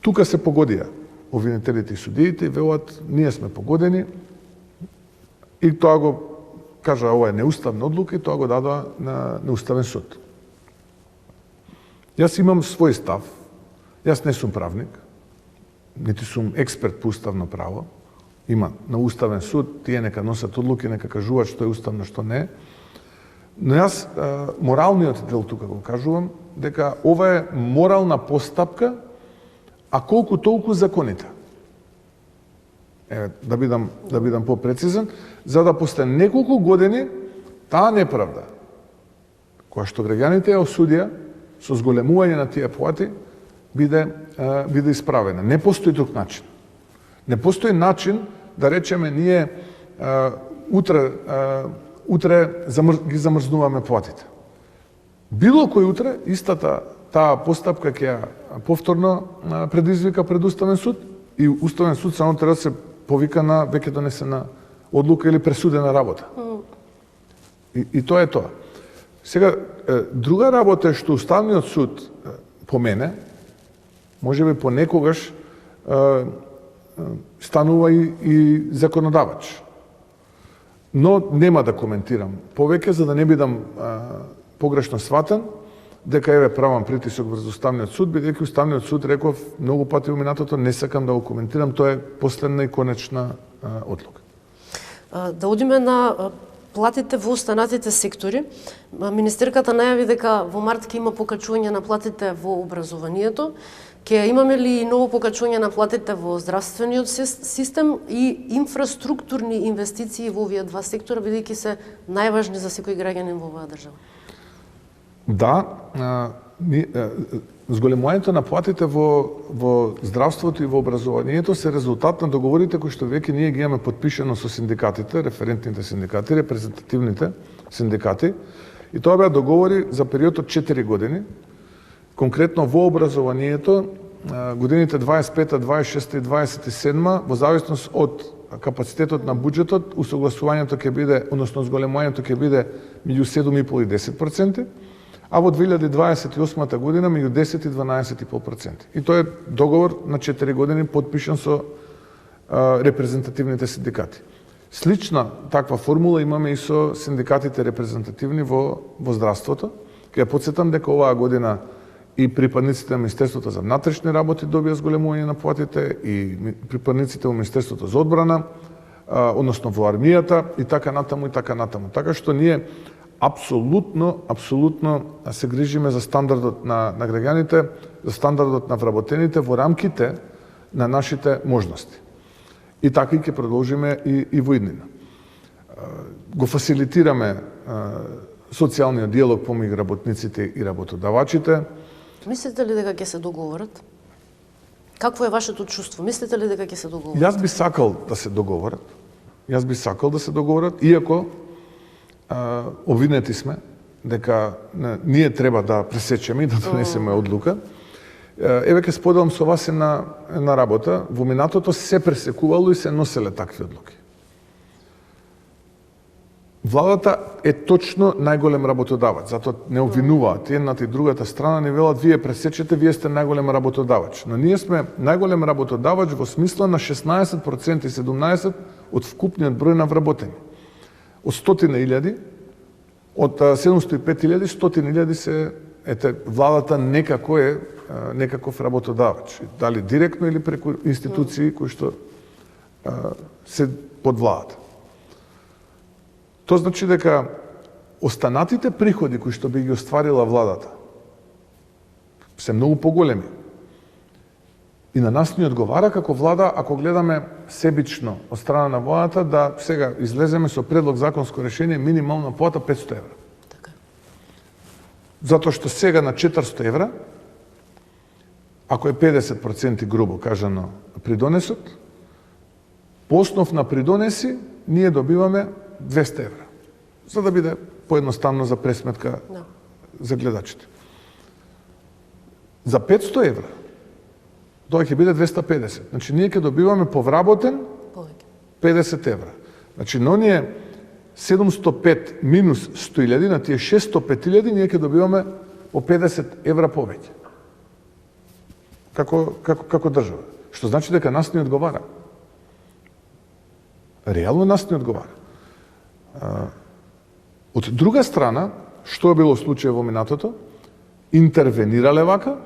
Тука се погодија обвинителите и судиите и велат ние сме погодени и тоа го кажа ова е неуставна одлука и тоа го дадоа на Уставен суд. Јас имам свој став. Јас не сум правник, нити сум експерт по уставно право. Има на Уставен суд, тие нека носат одлуки, нека кажуваат што е уставно, што не. Но јас моралниот дел тука го кажувам дека ова е морална постапка, а колку толку законита. Да бидам попрецизен, за да после неколку години таа неправда, која што граѓаните ја осудија со зголемување на тие плати, биде исправена. Не постои друг начин. Не постои начин да речеме ние утре ги замрзнуваме платите. Било кој утре истата таа постапка ќе ја повторно предизвика пред Уставен суд и Уставен суд само треба да се повика на веќе донесена одлука или пресудена работа. И тоа е тоа. Сега, друга работа е што Уставниот суд по мене, можеби понекогаш станува и законодавач. Но нема да коментирам повеќе, за да не бидам погрешно сватен, дека еве правам притисок врз Уставниот суд, бидејќи Уставниот суд реков многу пати во минатото, не сакам да го коментирам, тоа е последна и конечна одлука. Да одиме на платите во останатите сектори. Министерката најави дека во март ќе има покачување на платите во образованието. Ќе имаме ли ново покачување на платите во здравствениот систем и инфраструктурни инвестиции во овие два сектора, бидејќи се најважни за секој граѓанин во оваа држава? Да, зголемувањето на платите во здравството и во образованието се резултат на договорите кои што веќе ние ги имаме подпишано со синдикатите, референтните синдикати, репрезентативните синдикати, и тоа беа договори за период од 4 години. Конкретно во образованието, годините 25, 26 и 27, во зависност од капацитетот на буџетот, усогласувањето ќе биде, односно зголемувањето ќе биде меѓу 7,5 и 10%, а во 2028 година меѓу 10 и 12,5%. И тоа е договор на 4 години подпишан со репрезентативните синдикати. Слична таква формула имаме и со синдикатите репрезентативни во здравството. Ќе ја потсетам дека оваа година и припадниците на Министерството за внатрешни работи добија зголемување на платите, и припадниците во Министерството за одбрана, односно во армијата, и така натаму, и така натаму. Така што ние апсолутно се грижиме за стандардот на граѓаните, за стандардот на вработените во рамките на нашите можности. И така и ќе продолжиме и во иднина. Го фасилитираме социјалниот диалог помеѓу работниците и работодавачите. Мислите ли дека ќе се договорат? Какво е вашето чувство? Мислите ли дека ќе се договорат? Јас би сакал да се договорат. Иако обвинети сме дека ние треба да пресечеме и да донесеме одлука. Еве ќе споделам со вас една работа. Во минатото се пресекувало и се носеле такви одлуки. Владата е точно најголем работодавач, затоа не обвинуваат едната и другата страна, не велат вие пресечете, вие сте најголем работодавач. Но ние сме најголем работодавач во смисла на 16% и 17% од вкупниот број на вработени. Од 100.000, од 705.000, 100.000 се, владата некако е некаков работодавач. Дали директно или преку институции кои што се под владата. Тоа значи дека останатите приходи кои што би ги остварила владата се многу поголеми. И на нас ни одговара како влада, ако гледаме себично од страна на владата, да сега излеземе со предлог законско решение минимална плата 500 евра. Така. Затоа што сега на 400 евра, ако е 50% грубо кажано придонесот, по основ на придонеси ние добиваме 200 евра, за да биде поедноставно за пресметка за гледачите. За 500 евра, тоа ќе биде 250. Значи, ние ќе добиваме повработен 50 евра. Значи, на оние 705 минус 100.000, на тие 605.000, ние ќе добиваме по 50 евра повеќе. Како држава. Што значи дека нас не одговара. Реално нас не одговара. Од друга страна, што е било случај во минатото? Интервенирале вака,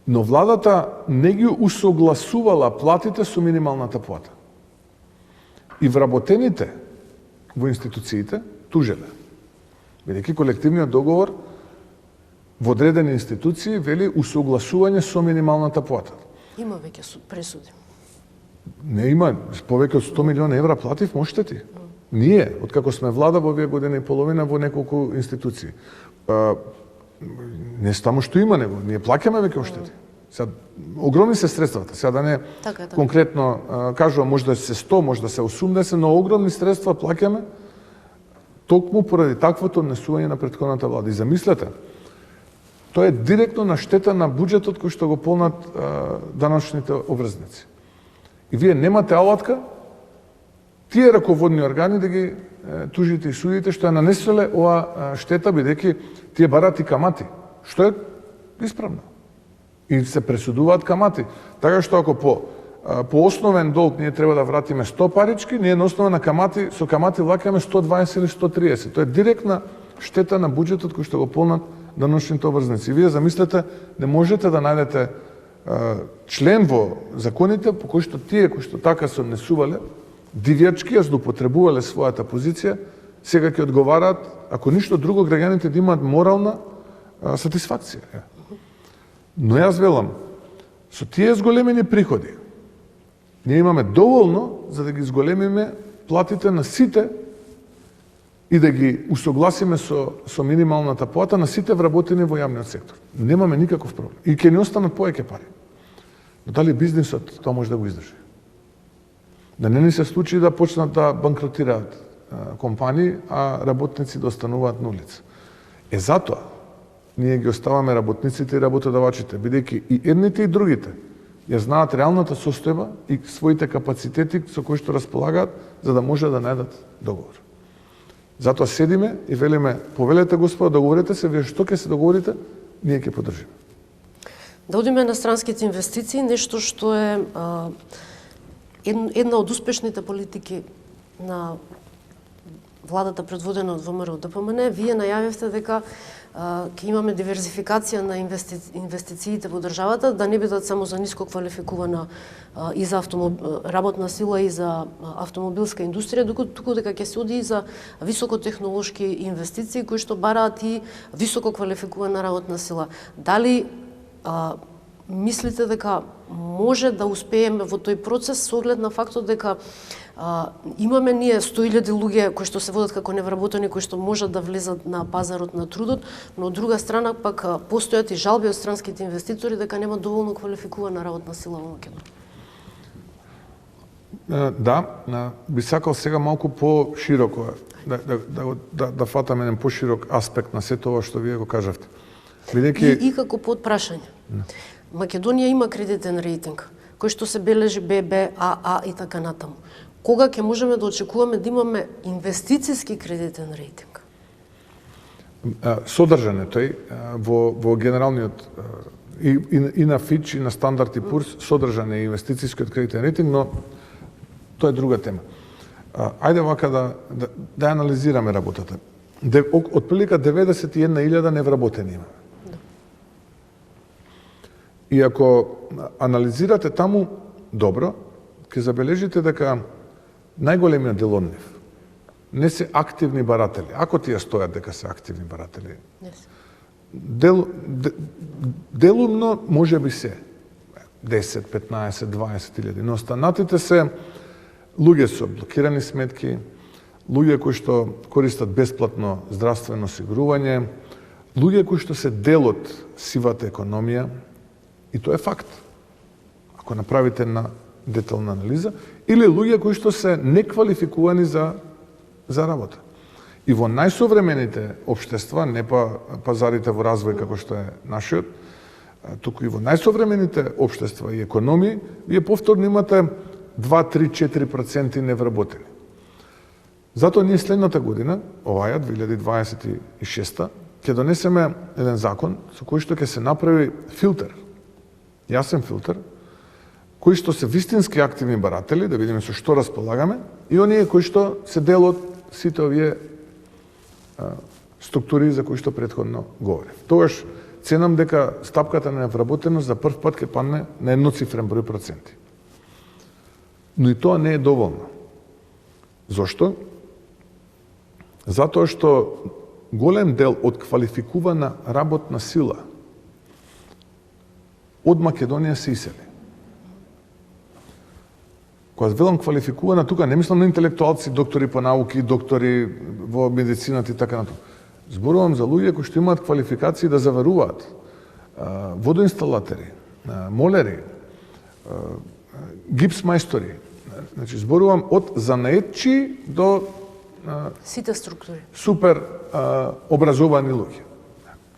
но владата не ги усогласувала платите со минималната плата. И вработените во институциите тужеле. Бидејќи колективниот договор во одредени институции вели усогласување со минималната плата. Има веќе пресуди. Не има, повеќе од 100 милиона евра платив оштети. Ние, откако сме влада во овие година и половина во неколку институции. Не само што има него, ние плаќаме веќе оштети. Сега, огромни се средствата, сега да не така. Конкретно кажувам, може да се 100, може да се 80, но огромни средства плаќаме токму поради таквото однесување на претходната влада. И замислете, тоа е директно на штета на буџетот кој што го полнат даночните обврзници. И вие немате алатка тие раководни органи да ги тужите и судите што ја нанеселе ова штета, бидејќи тие барат и камати, што е исправно. И се пресудуваат камати. Така што ако по основен долг ние треба да вратиме 100 парички, ние на основа на камати, со камати влакаме 120 или 130. Тоа е директна штета на буџетот кој што го полнат даночните обврзници. Вие замислете, не можете да најдете член во законите по кој што тие кои што така се однесувале, дивјачки ја злоупотребувале својата позиција, сега ќе одговараат, ако ништо друго, граѓаните да имаат морална сатисфакција. Но јас велам, со тие зголемени приходи, ние имаме доволно за да ги зголемиме платите на сите и да ги усогласиме со минималната плата на сите вработени во јавниот сектор. Немаме никаков проблем. И ќе ни останат повеќе пари. Но дали бизнисот тоа може да го издржи? Да не ни се случи да почнат да банкротираат компании, а работници да остануваат на улица. Затоа ние ги оставаме работниците и работодавачите, бидејќи и едните и другите ја знаат реалната состојба и своите капацитети со кои што располагаат, за да може да најдат договор. Затоа седиме и велиме, повелете Господа, договорете се, вие што ќе се договорите, ние ќе поддржиме. Да одиме на странските инвестиции, нешто што е една од успешните политики на владата предводена од ВМРО ДПМН. Вие најавивте дека ќе имаме диверзификација на инвестициите во државата, да не бидат само за ниско квалификувана и за работна сила и за автомобилска индустрија, туку дека ќе се оди и за високотехнолошки инвестиции кои што бараат и високо квалификувана работна сила. Дали мислите дека може да успееме во тој процес со оглед на фактот дека имаме ние 100.000 луѓе кои што се водат како невработени, кои што можат да влезат на пазарот на трудот, но од друга страна пак постојат и жалби од странските инвеститори дека нема доволно квалификувана работна сила во Македонија. Да, би сакал сега малку по-широко да фатаме еден по-широк аспект на сето ова што вие го кажавте. И како подпрашање. Македонија има кредитен рейтинг, кој што се бележи ББ, АА и така натаму. Кога ќе можеме да очекуваме да имаме инвестициски кредитен рейтинг? Содржан е тој во генералниот и на Фич и на Стандард и Пурс, содржан е инвестицискиот кредитен рейтинг, но тоа е друга тема. Ајде вака да анализираме работата. Отприлика 91.000 невработени имаме. И ако анализирате таму добро, ќе забележите дека најголемиот дел од нив не се активни баратели. Ако тие стојат дека се активни баратели, делумно може би се 10, 15, 20.000, но останатите се луѓе со блокирани сметки, луѓе кои што користат бесплатно здравствено осигурување, луѓе кои што се дел од сивата економија, и тоа е факт. Ако направите на детална анализа, или луѓе кои што се неквалификувани за работа. И во најсовремените општества, не па пазарите во развој како што е нашиот, туку и во најсовремените општества и економии, вие повторно имате 2-3-4% невработени. Затоа ние следната година, оваја 2026, ќе донесеме еден закон со кој што ќе се направи филтер, јасен филтер, кои што се вистински активни баратели, да видиме со што располагаме, и оние кои што се дел од сите овие структури за кои што претходно говорев. Тогаш ценам дека стапката на невработеност за прв пат ќе падне на едноцифрен број проценти. Но и тоа не е доволно. Зошто? Затоа што голем дел од квалификувана работна сила од Македонија се исели. Кога велам квалификувана, тука не мислам на интелектуалци, доктори по науки, доктори во медицината и така натаму. Зборувам за луѓе кои што имаат квалификации да заваруваат, водоинсталатери, молери, гипсмајстори. Значи, зборувам од занаетчи до сите структури. Супер образовани луѓе.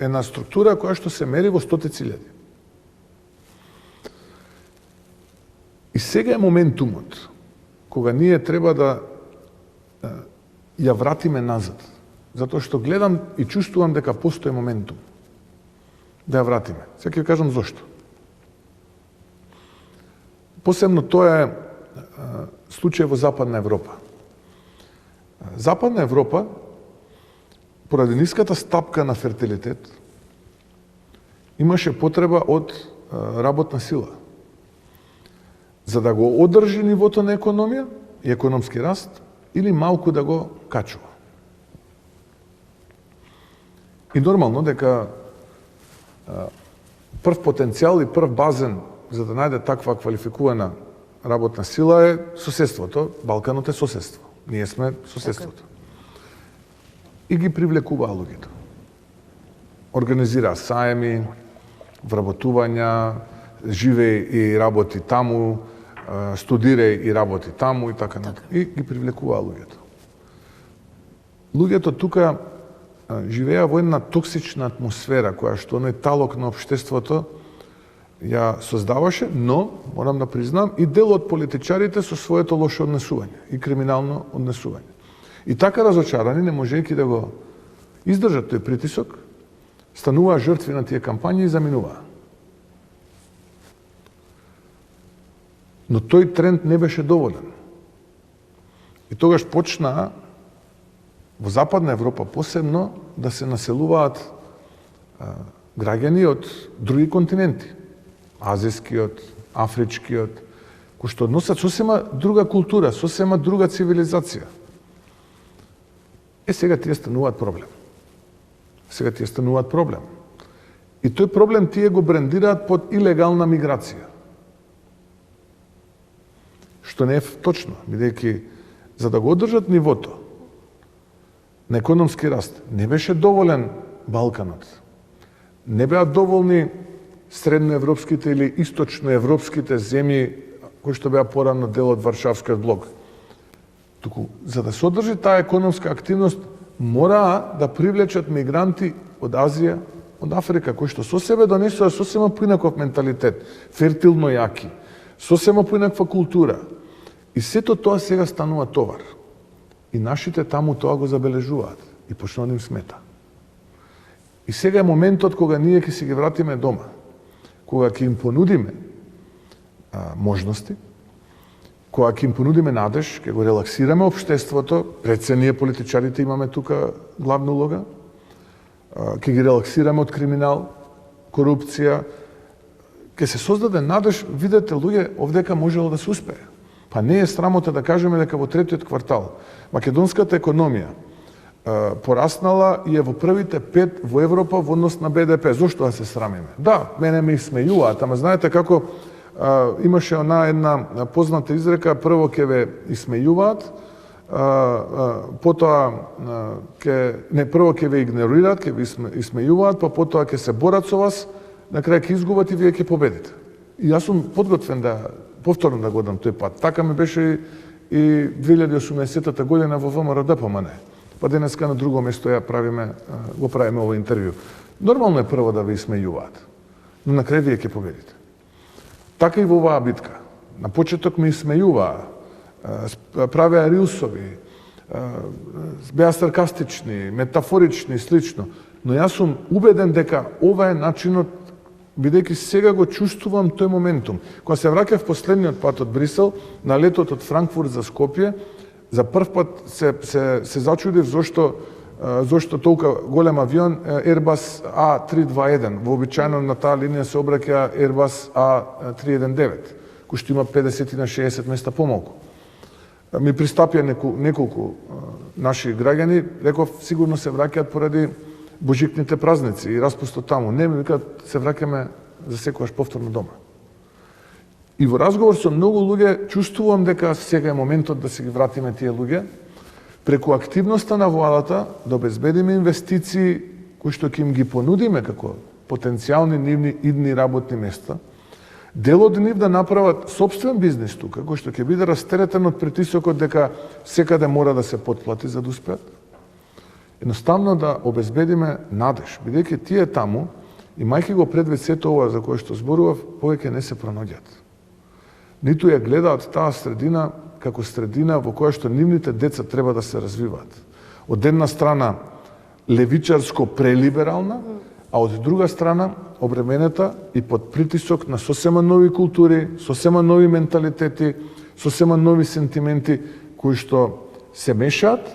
Една структура која што се мери во стотици илјади. И сега е моментумот кога ние треба да ја вратиме назад. Затоа што гледам и чувствувам дека постои моментум да ја вратиме. Сега ќе кажам зошто. Посебно тоа е случај во Западна Европа. Западна Европа, поради ниската стапка на фертилитет, имаше потреба од работна сила. За да го одржи нивото на економија и економски раст, или малку да го качува. И нормално дека прв потенцијал и прв базен за да најде таква квалификувана работна сила е соседството. Балканот е соседство. Ние сме соседството. И ги привлекуваа луѓето. Организираа саеми, вработувања, живеј и работи таму, студирај и работи таму и така натаму. И ги привлекуваа луѓето. Луѓето тука живеа во една токсична атмосфера која што оној талок на општеството ја создаваше, но, морам да признам, и дел од политичарите со своето лошо однесување и криминално однесување. И така разочарани, не можејќи да го издржат тој притисок, стануваа жртви на тие кампањи и заминуваа. Но тој тренд не беше доволен. И тогаш почнаа во Западна Европа посебно да се населуваат граѓани од други континенти. Азискиот, афричкиот, кои што носат сосема друга култура, сосема друга цивилизација. Сега тие стануваат проблем. И тој проблем тие го брендираат под илегална миграција. Што не е точно, бидејќи за да го одржат нивото на економски раст, не беше доволен Балканот. Не беа доволни средноевропските или источноевропските земји кои што беа порано дел од Варшавскиот блок. Туку, за да се одржи таа економска активност, мораа да привлечат мигранти од Азија, од Африка, кои што со себе донесоа сосема поинаков менталитет, фертилно јаки, сосема поинаква култура. И сето тоа сега станува товар. И нашите таму тоа го забележуваат и почнува да им смета. И сега е моментот кога ние ќе си ги вратиме дома, кога ќе им понудиме можности, кога ќе им понудиме надеж, ќе го релаксираме општеството, пред се ние политичарите имаме тука главна улога, ќе ги релаксираме од криминал, корупција, ќе се создаде надеж, видете луѓе, овдека можело да се успее. Па не е срамота да кажеме дека во третиот квартал македонската економија пораснала и е во првите 5 во Европа во однос на БДП. Зошто да се срамиме? Да, мене ме исмејуваат, ама знаете како имаше една позната изрека, прво ќе ве исмејуваат, потоа прво ќе ве игнорираат, ќе ве исмејуваат, па потоа ќе се борат со вас, на крај ќе изгубат и вие ќе победите. И јас сум подготвен да повторно да го дам тој пат. Така ми беше и 2018 година во ВМРО ДПМН. па денеска на друго место го правиме овој интервју. Нормално е прво да ви смејуваат, но на крај вие ќе победите. Така и во оваа битка. На почеток ми смејуваа, правеа рилсови, беа саркастични, метафорични, слично, но јас сум убеден дека ова е начинот, бидејќи сега го чувствувам тој моментум. Кога се враќав последниот пат од Брисел, на летот од Франкфурт за Скопје, за прв пат се зачудив зошто толка голем авион Airbus A321. Вообичаено на таа линија се обраќа Airbus A319, кој што има 50 на 60 места помалку. Ми пристапија неколку наши граѓани, реков сигурно се враќаат поради божикните празници и распустот таму. Не, ми викаат, се враќаме за секогаш повторно дома. И во разговор со многу луѓе чувствувам дека сега е моментот да се ги вратиме тие луѓе, преку активноста на владата да обезбедиме инвестиции кои што ќе им ги понудиме како потенцијални нивни идни работни места, дел од нив да направат сопствен бизнис тука, кој што ќе биде растеретен од притисокот дека секаде мора да се потплати за да успеат. Едноставно да обезбедиме надеж, бидејќи тие таму, имајќи го предвид сето ова за кое што зборував, повеќе не се пронаѓаат. Ниту ја гледаат таа средина како средина во која што нивните деца треба да се развиваат. Од една страна левичарско прелиберална, а од друга страна обременета и под притисок на сосема нови култури, сосема нови менталитети, сосема нови сентименти кои што се мешаат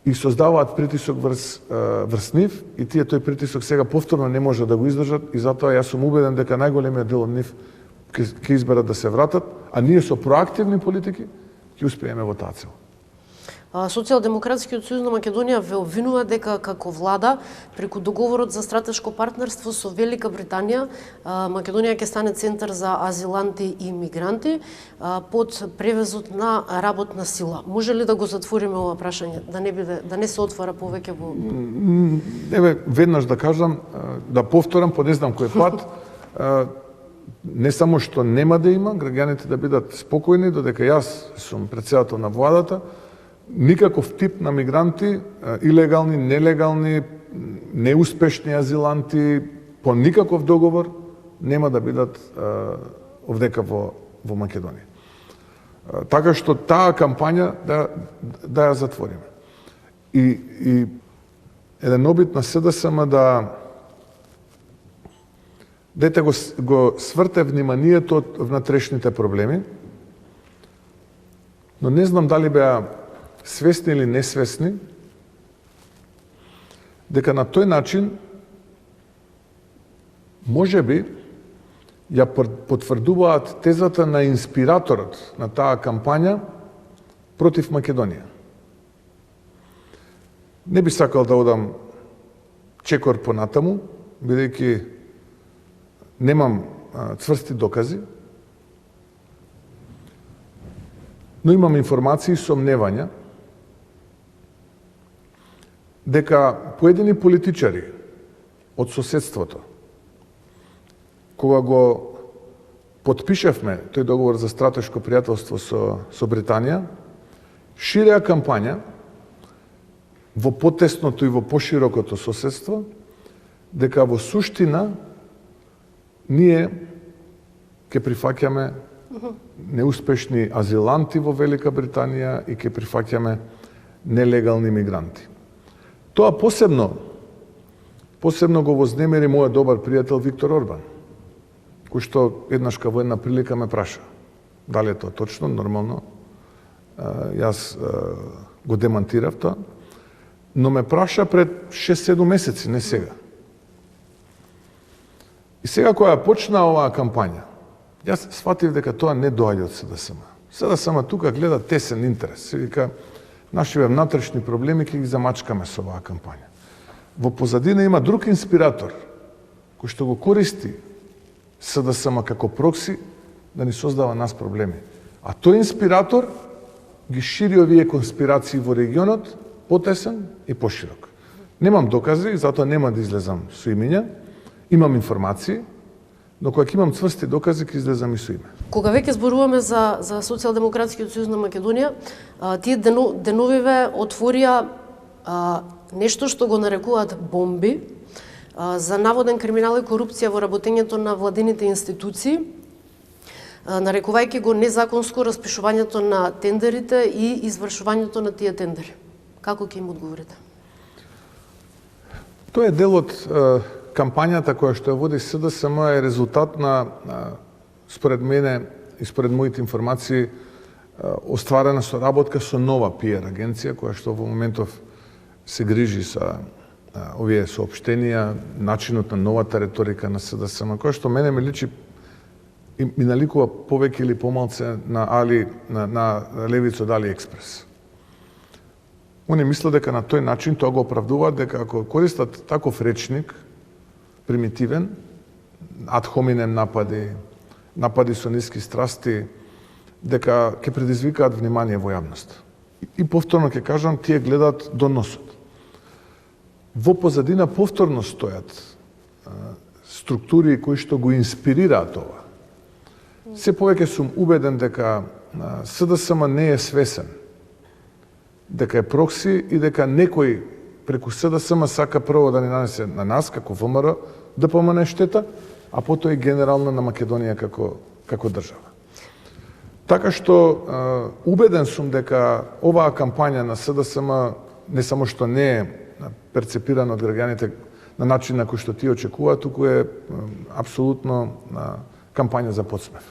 и создаваат притисок врз нив и тие тој притисок сега повторно не може да го издржат и затоа јас сум убеден дека најголемиот дел од нив ќе изберат да се вратат, а ние со проактивни политики ќе успееме во таа цел. Социјалдемократскиот сојуз на Македонија ве обвинува дека како влада преку договорот за стратешко партнерство со Велика Британија Македонија ќе стане центар за азиланти и мигранти под превезот на работна сила. Може ли да го затвориме ова прашање, да не се отвара повеќе во Еве веднаш да кажам, да повторам по не знам кој пат, не само што нема да има, граѓаните да бидат спокојни, додека јас сум претседател на владата, никаков тип на мигранти, илегални, нелегални, неуспешни азиланти, по никаков договор нема да бидат овдека во Македонија. Така што таа кампања да ја затвориме. И еден обид на СДСМ да дете го сврте вниманието од внатрешните проблеми, но не знам дали беа свесни или несвесни, дека на тој начин можеби ја потврдуваат тезата на инспираторот на таа кампања против Македонија. Не би сакал да одам чекор понатаму, бидејќи немам цврсти докази, но имам информации и сомневања дека поедини политичари од соседството, кога го потпишавме тој договор за стратешко пријателство со Британија, ширеа кампања во потесното и во поширокото соседство, дека во суштина ние ќе прифаќаме неуспешни азиланти во Велика Британија и ќе прифаќаме нелегални мигранти. Тоа посебно го вознемери мојот добар пријател Виктор Орбан, кој што еднашка во една прилика ме праша дали е тоа точно, нормално. Јас го демантирав тоа, но ме праша пред 6-7 месеци, не сега. И сега кога почна оваа кампања, јас сфатив дека тоа не доаѓа од СДСМ. СДСМ тука гледа тесен интерес. Се вика, нашиве внатрешни проблеми ќе ги замачкаме со оваа кампања. Во позадина има друг инспиратор, кој што го користи СДСМ како прокси да ни создава нас проблеми. А тој инспиратор ги шири овие конспирации во регионот потесен и поширок. Немам докази, затоа нема да излезам со имиња. Имам информации, но кога ќе имам цврсти докази, ќе излезам и со име. Кога веќе зборуваме за Социјалдемократскиот сојуз на Македонија, тие деновиве отворија нешто што го нарекуваат бомби за наводен криминал и корупција во работењето на владините институции, нарекувајќи го незаконско распишувањето на тендерите и извршувањето на тие тендери. Како ќе им одговорите? Тоа е дел од кампањата која што ја води СДСМ, е резултат на, според мене и според моите информации, остварена соработка со нова PR агенција, која што во моментов се грижи за овие соопштенија, начинот на новата реторика на СДСМ, која што мене ме личи и ми наликува повеќе или помалце на левица од Али Експрес. Они мислат дека на тој начин тоа го оправдуваат, дека ако користат таков речник, примитивен, ад хоминем напади со ниски страсти, дека ќе предизвикаат внимание во јавност. И повторно ќе кажам, тие гледаат до носот. Во позадина повторно стојат структури кои што го инспирираат ова. Се повеќе сум убеден дека СДСМ не е свесен дека е прокси и дека некој преку СДСМ сака прво да ни нанесе на нас, како ВМРО, ДПМН штета, а потоа и генерално на Македонија како држава. Така што убеден сум дека оваа кампања на СДСМ не само што не е перцепирана од граѓаните на начин на кој што тие очекуваат, туку е апсолутно кампања за подсмев.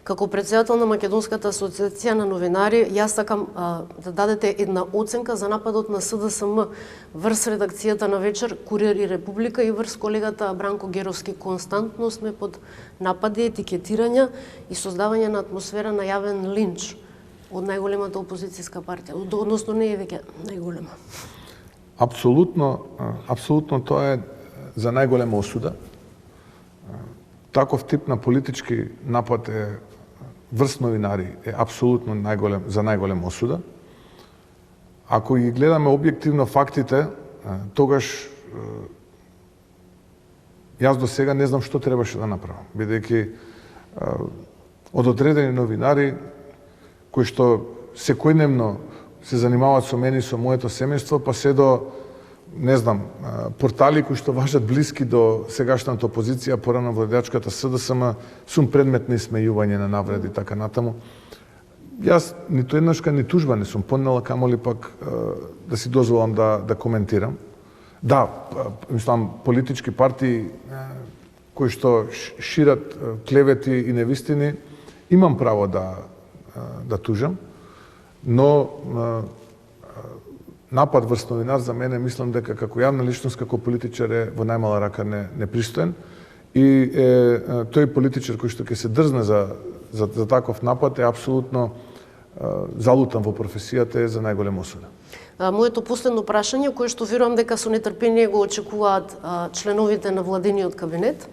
Како председател на Македонската асоциација на новинари, јас сакам да дадете една оценка за нападот на СДСМ врз редакцијата на Вечер, Курир и Република и врз колегата Бранко Геровски. Константно сме под напади, етикетирања и создавање на атмосфера на јавен линч од најголемата опозицијска партија, односно не е веќе најголема. Апсолутно тоа е за најголема осуда. Таков тип на политички напад е врз новинари е апсолутно за најголема осуда. Ако ги гледаме објективно фактите, тогаш јас до сега не знам што требаше да направам, бидејќи од одредени новинари кои што секојдневно се занимаваат со мене и со моето семејство, па се до, не знам, портали кои што важат блиски до сегашната опозиција, порано владеачката СДСМ, сум предмет на исмејување, на навреди, така натаму. Јас ниту еднашка ни тужба не сум поднела, камоли пак да си дозволам да коментирам. Да, мислам, политички партии кои што шират клевети и невистини, имам право да тужам, но напад врз новинар за мене, мислам дека како јавна личност, како политичар е во најмала рака непристоен и тој политичар кој што ќе се дрзне за таков напад е апсолутно залутан во професијата, е за најголема осуда. Моето последно прашање, кое што верувам дека со нетрпение го очекуваат членовите на владиниот кабинет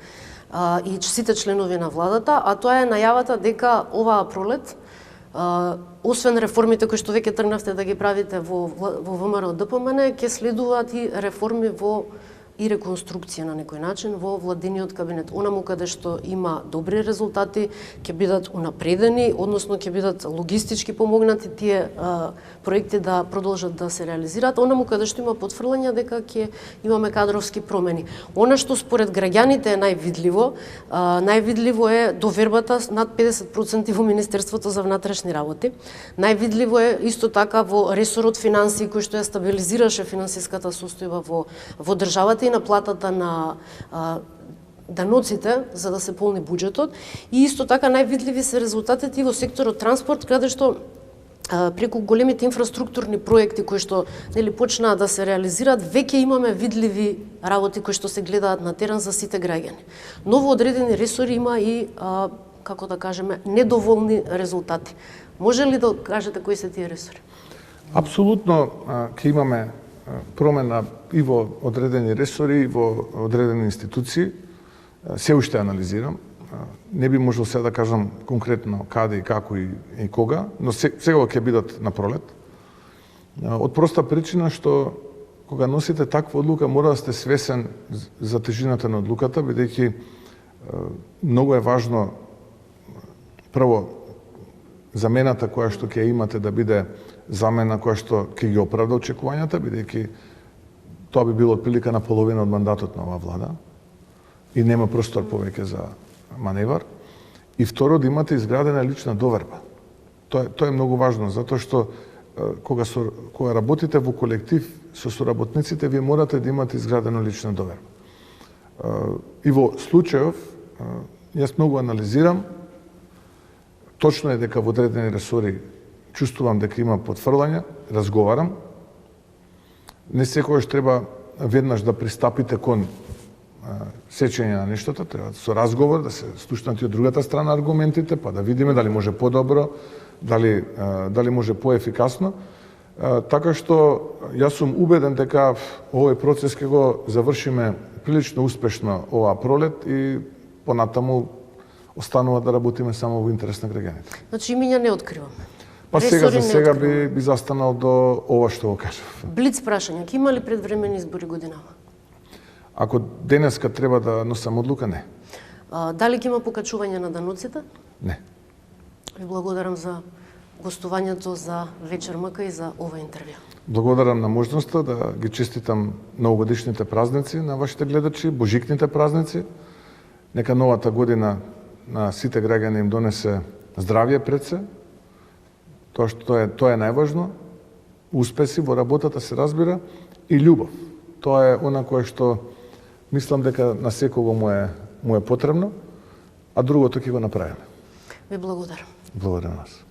и сите членови на владата, а тоа е најавата дека оваа пролет, освен реформите кои што веќе тргнавте да ги правите во ВМРО ДПМН, ќе следуваат и реформи и реконструкција на некој начин во владиниот кабинет. Онаму каде што има добри резултати, ќе бидат унапредени, односно ќе бидат логистички помогнати тие проекти да продолжат да се реализираат. Онаму каде што има потфрлања дека ќе имаме кадровски промени. Она што според граѓаните е највидливо е довербата над 50% во Министерството за внатрешни работи. Највидливо е исто така во ресорот финансии, кој што ја стабилизираше финансиската состојба во државата и на платата на даноците за да се полни буџетот, и исто така највидливи се резултатите и во секторот транспорт, каде што преку големите инфраструктурни проекти кои што почнаа да се реализираат, веќе имаме видливи работи кои што се гледаат на терен за сите граѓани. Но во одредени ресори има и како да кажеме недоволни резултати. Може ли да кажете кои се тие ресори? Апсолутно ќе имаме промена и во одредени ресори, и во одредени институции. Се уште анализирам. Не би можел сега да кажам конкретно каде и како и кога, но сега ќе бидат на пролет. Од проста причина што кога носите таква одлука мора да сте свесен за тежината на одлуката, бидејќи многу е важно прво замената која што ќе имате да биде замена која што ќе ги оправда очекувањата, бидејќи Тоа би било отприлика на половина од мандатот на оваа влада и нема простор повеќе за маневар. И второ, да имате изградена лична доверба. Тоа е многу важно, затоа што кога работите во колектив со соработниците, вие морате да имате изградена лична доверба. И во случајов, јас многу анализирам, точно е дека во одредени ресори чувствувам дека има потфрлање, разговарам. Не секогаш треба веднаш да пристапите кон сечење на нештата, треба со разговор да се слушнат и од другата страна аргументите, па да видиме дали може подобро, дали може поефикасно. Така што јас сум убеден дека овој процес ќе го завршиме прилично успешно оваа пролет и понатаму останува да работиме само во интерес на граѓаните. Значи имиња не откриваме. Па сега Ресори за не сега откриваме. би застанал до ова што го кажав. Блиц прашање, ќе има ли предвремени избори годинава? Ако денеска треба да носам одлука, не. Дали ќе има покачување на даноците? Не. Ви благодарам за гостувањето, за Вечер МК и за ова интервју. Благодарам на можноста да ги честитам новогодишните празници на вашите гледачи, божикните празници. Нека новата година на сите граѓани им донесе здравје пред се. Тоа е најважно. Успеси во работата се разбира и љубов. Тоа е она кое што мислам дека на секого му е потребно, а другото ќе го направиме. Ви благодарам. Благодарам вас.